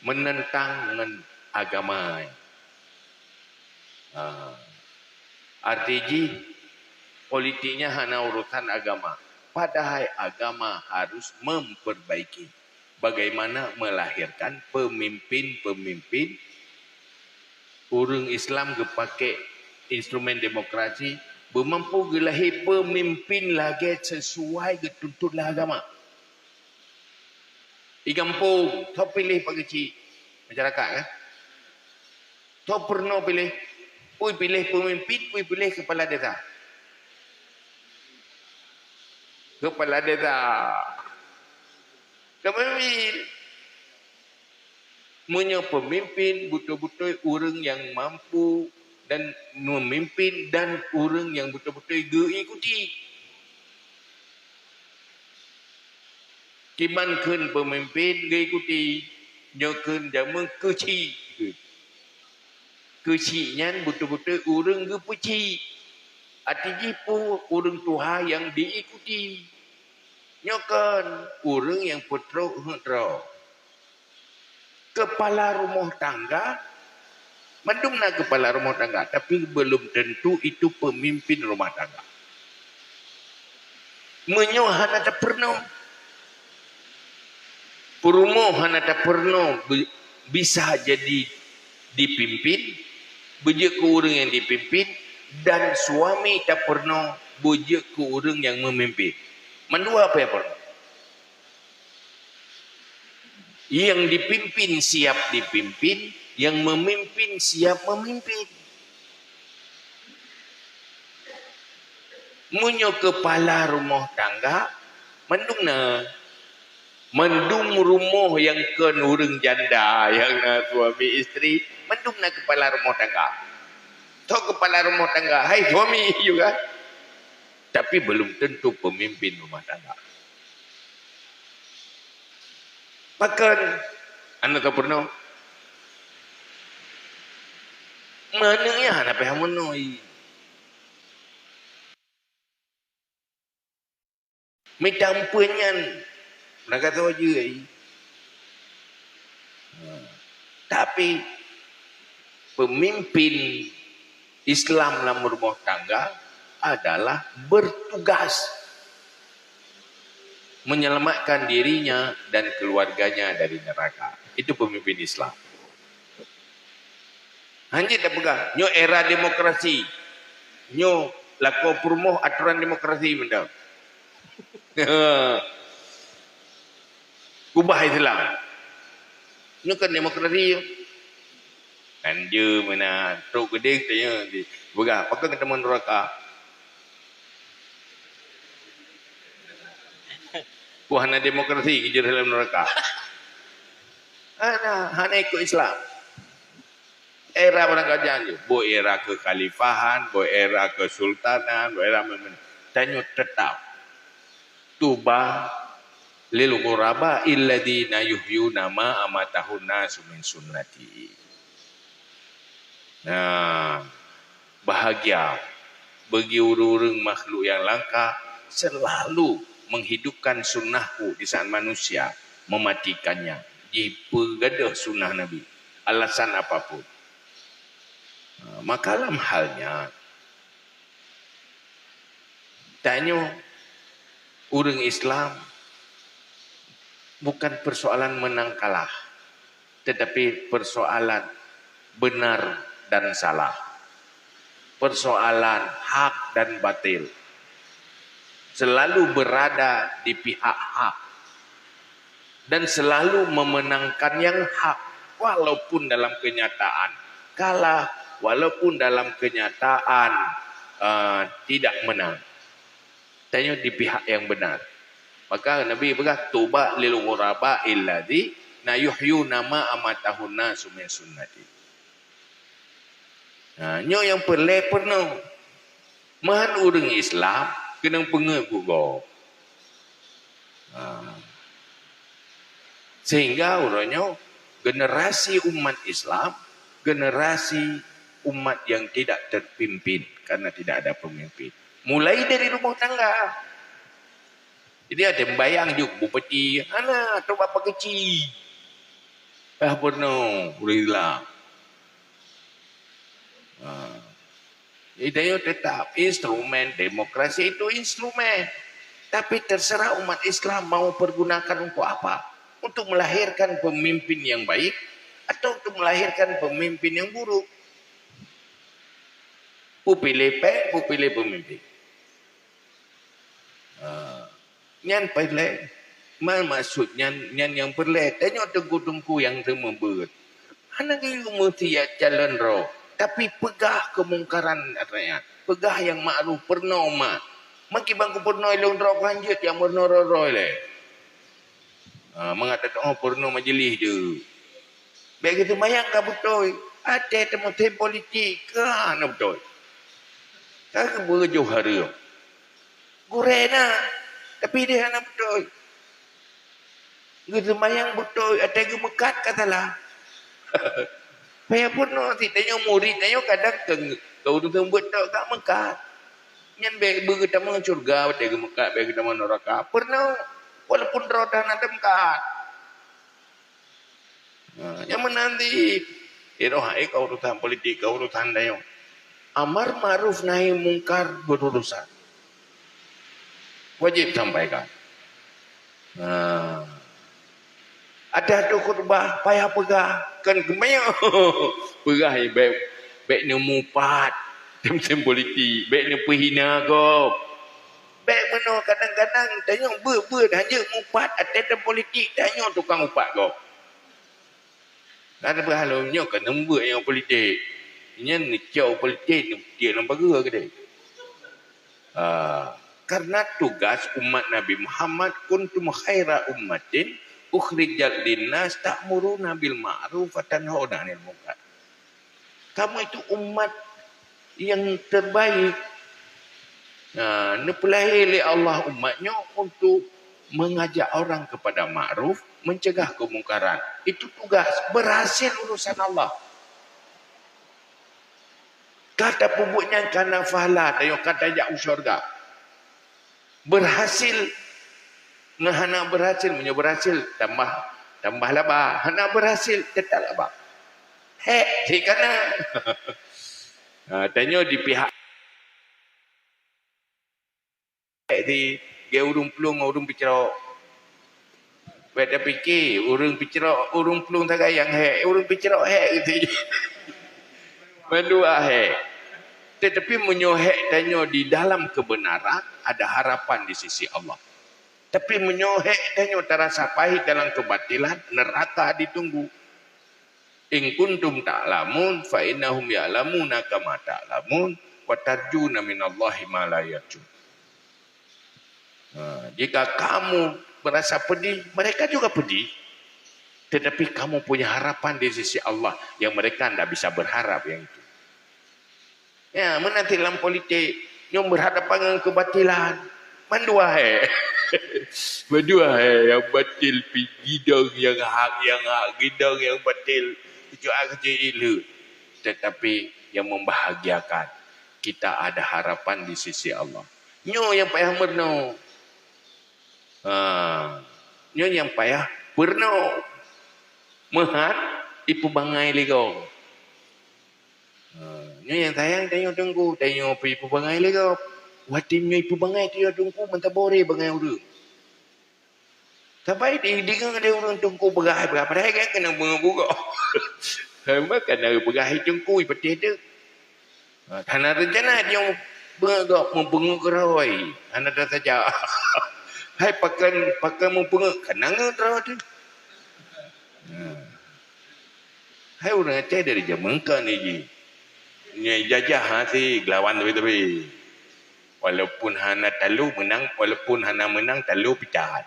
Speaker 3: menentang dengan agama. Artinya politiknya hanya urusan agama. Padahal agama harus memperbaiki. Bagaimana melahirkan pemimpin-pemimpin orang Islam pakai instrumen demokrasi bermampu gelahir pemimpin lagi sesuai ketuntut agama. Di kampung, tak pilih pak kecil masyarakat kan? Tak pernah pilih. Pui pilih pemimpin, pui pilih kepala desa. Kepala desa. Kepemimpin. Punya pemimpin betul-betul orang yang mampu dan memimpin dan orang yang betul-betul diikuti. Kimankan pemimpin diikuti, nyokan jaman kecil. Kecilnya betul-betul orang gepeci. Artinya pun orang Tuhan yang diikuti. Nyokan orang yang petruk hendro. Kepala rumah tangga, mandumna kepala rumah tangga, tapi belum tentu itu pemimpin rumah tangga. Menyohan ada pernah. Perumahan ada pernah bisa jadi dipimpin, bejek ke orang yang dipimpin, dan suami tak pernah bejek ke orang yang memimpin. Mendua apa yang pernah? Yang dipimpin siap dipimpin, yang memimpin siap memimpin. Munyo kepala rumah tangga, mendung rumah yang kan orang janda, yang suami isteri, mendung kepala rumah tangga. Toh kepala rumah tangga, hai suami juga. Tapi belum tentu pemimpin rumah tangga. Bahkan, anda tahu pernah? Mana ya anak pihak menoi? Mencampunya, mereka tahu juga. Tapi pemimpin Islam dalam rumah tangga adalah bertugas menyelamatkan dirinya dan keluarganya dari neraka. Itu pemimpin Islam. Hanya tak pegang. Nyo era demokrasi. Nyo laku perumuh aturan demokrasi benda. Kubah Islam. Nyo kan demokrasi. Anja mana. Tok gede tanya. Pegang. Pakai ketemu neraka. Hana demokrasi kejar dalam neraka. Hana ikut Islam. Era orang kerajaan je. Bo era kekhalifahan, bo era kesultanan, bo era tanya tetap. Tuba lil ghuraba illadina yuhyuna ma amatahun nasu min sunnati. Nah, bahagia bagi orang-orang makhluk yang langka selalu menghidupkan sunnahku di saat manusia mematikannya. Dipegadah sunnah Nabi. Alasan apapun. Maka dalam halnya tanya orang Islam bukan persoalan menang kalah, tetapi persoalan benar dan salah. Persoalan hak dan batil. Selalu berada di pihak hak dan selalu memenangkan yang hak walaupun dalam kenyataan kalah walaupun dalam kenyataan tidak menang. Tanya di pihak yang benar. Maka Nabi berkata, tuba lil ghuraba illadhi na yuhyu nama amatahun nasu min sunnati. Nyo yang perle pernah mahan orang Islam kena pengaku go. Sehingga orangnya generasi umat Islam, generasi umat yang tidak terpimpin karena tidak ada pemimpin. Mulai dari rumah tangga. Jadi ada yang bayang juga bupati, anak atau bapa kecil. Pernah Islam. Jadi tetap instrumen demokrasi itu instrumen. Tapi terserah umat Islam mau pergunakan untuk apa? Untuk melahirkan pemimpin yang baik atau untuk melahirkan pemimpin yang buruk. Pilih pemimpin. Nyan pilih. Maksudnya nyan yang pilih. Tanya tengku-tengku yang membuat. Anak itu mesti ya jalan roh. Tapi pegah kemungkaran rakyat. Pegah yang makruf pernah mak. Maki bangku pernah ilung roh lanjut yang pernah roh le. Mengatakan pernah majlis je. Baik itu bayangkan betul. Ada temu-temu politik kan betul. Kan berjauh hari. Gurena. Tapi dia anak betul. Gitu bayang betul. Ada yang mekat katalah. Saya pun nanti tanya murid. Tanya kadang kau tu betul tak mekat. Yang baik berkata surga. Ada yang mekat. Baik kita neraka. Pernah. Walaupun roda nanti mekat. Yang menanti. Kau urusan politik. Kau urusan daya. Amar ma'ruf nahi mungkar berurusan. Wajib sampaikan. Ada tu khutbah payah pegah. Kan kemaya. Pegah yang baik. Baiknya mupat. Tem-tem politik. Baiknya perhina kau. Baik mana kadang-kadang. Tanya ber hanya mupat. Ada politik. Tanya tukang upat kau. Ada berhalanya kena ber yang politik. Ini jauh politik. Dia lembaga ke dia. Karena tugas umat Nabi Muhammad kuntum khaira ummatin ukhrijat linnas ta'muruna bil ma'ruf wa tanhauna 'anil munkar. Kamu itu umat yang terbaik. Dipilih oleh Allah umatnya untuk mengajak orang kepada ma'ruf, mencegah kemungkaran. Itu tugas, berhasil urusan Allah. Kata pupuknya kana fahla, tayo kata jauh syurga. Berhasil, hana berhasil, berhasil tambah labah, hana berhasil tetap labah. Kana. Tanya di pihak di dia urung pelung, urung bicara. Pada fikir urung bicara, urung pelung tak yang urung bicara gitu. Mendua Tetapi menyohek tanya di dalam kebenaran ada harapan di sisi Allah. Tapi menyohek tanya terasa pahit dalam kebatilan, neraka ditunggu. In kuntum ta'lamun fa innahum ya'lamuna kama ta'lamun wa tarjuna minallahi ma la yarjun. Jika kamu merasa pedih, mereka juga pedih. Tetapi kamu punya harapan di sisi Allah yang mereka tidak bisa berharap yang itu. Ya, menanti dalam politik yang berhadapan dengan kebatilan. Mandua Mandua yang batil gidang yang hak gidang yang batil kecil. Tetapi yang membahagiakan kita ada harapan di sisi Allah. Nyo yang payah merno. Nyo yang payah berno. Mahat ipu bangai ligo. Yang sayang tanya tunggu tanya ibu bangai lagi watimnya ibu bangai dia tunggu mentabore bangai urang sampai dia ada orang tunggu berai berapa dah kan kena menguga sama kena berai tunggu ibadah tu tanah rencana dia beragak mempengu kerawai anak dah saja hai pakai mempengu kenang kerawai tu hai orang aceh dari zaman kan ni Nyai jajah si lawan tapi. Walaupun hana talu menang, walaupun hana menang talu pecah.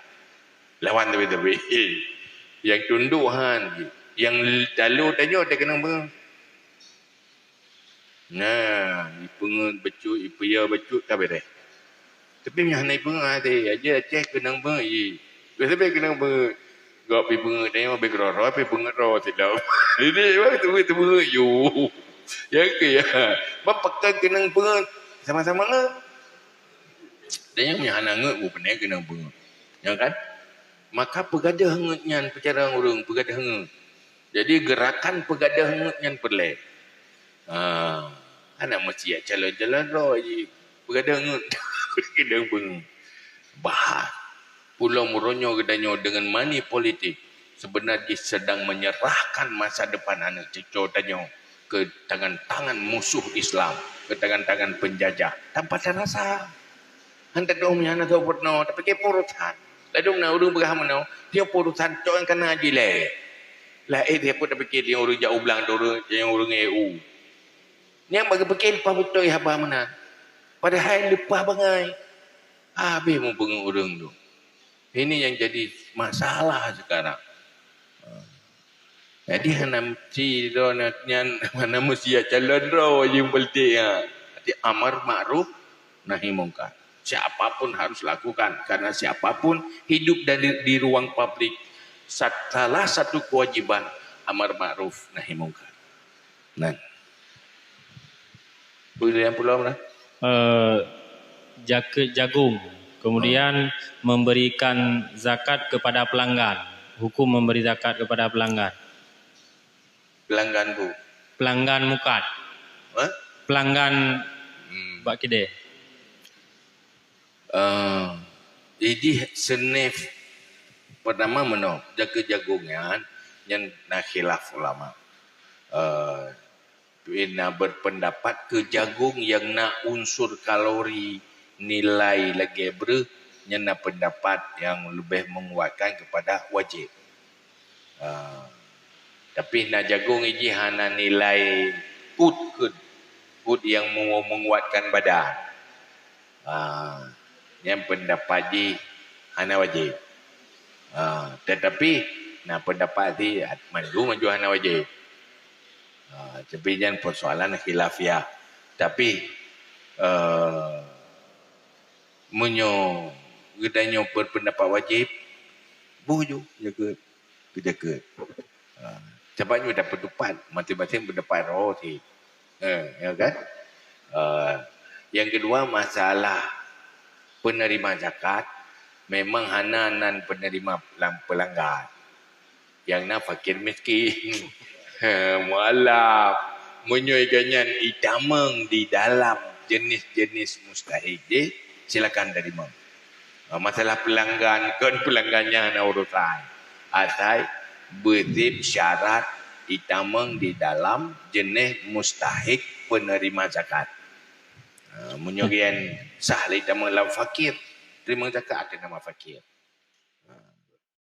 Speaker 3: Lawan tapi. Yang tunduk yang talu tanya dia kena apa? Nah, ipengen becut, ipaya becut tak beres. Tapi yang hana ipengen ada aja cek kena apa? Tapi kena apa? Gak pi pengen tanya be groro, pi pengen ro tidak. Ini tu you. Ya ke ya. Bapak kena pengen sama-sama ngah. Dan yang hana ngah benar kena pengen. Ya kan? Maka pegadah ngutnyan pecara urang pegadah ngut. Jadi gerakan pegadah ngutnyan perle. Anak mesti jalan-jalan roy pegadah ngut. Kedang peng bahas Pulau Moronyo gedanya dengan money politik sebenarnya sedang menyerahkan masa depan anak cucu tanya ke tangan-tangan musuh Islam, ke tangan-tangan penjajah tanpa terasa. Hantar dong yang nak tahu pernah tapi ke porutan. Lalu nak urung berham nak dia porutan cok yang kena aja le. Lah dia pun tak fikir dia urung jauh belang urung yang urung EU. Yang bagi fikir apa betul ya apa mana? Padahal lupa bangai. Habis mau pengen urung tu. Ini yang jadi masalah sekarang. Jadi hanam ci do nyan mana mesti calon ro yang penting ya. Jadi amar ma'ruf nahi mungkar. Siapapun harus lakukan karena siapapun hidup di ruang publik salah satu kewajiban amar ma'ruf nahi mungkar. Nah. Yang pulau mana?
Speaker 2: Jagung. Kemudian memberikan zakat kepada pelanggan. Hukum memberi zakat kepada pelanggan.
Speaker 3: Pelanggan bu.
Speaker 2: Pelanggan mukat. Pelanggan bak kide.
Speaker 3: Jadi senif pertama meno jaga jagungan yang nak khilaf ulama. Ina berpendapat ke jagung yang nak unsur kalori nilai lagi nyana pendapat yang lebih menguatkan kepada wajib. Tapi nak jagung ini hana nilai food yang menguatkan badan. Yang pendapat ini hana wajib. Tetapi nak pendapat ini maju hana wajib. Tapi jangan persoalan khilafiah. Tapi menyo gedanya berpendapat wajib buju jaga cepatnya dapat tepat masing-masing pendapat roti ya kan. Yang kedua masalah penerima zakat memang hananan penerima pelanggan yang nak fakir miskin mualaf menyoigannya idamang di dalam jenis-jenis mustahik silakan terima. Masalah pelanggan kan pelanggannya na urusan. Asal bertib syarat itamang di dalam jenis mustahik penerima zakat. Menyogian sah itamang lam fakir terima zakat ada nama fakir.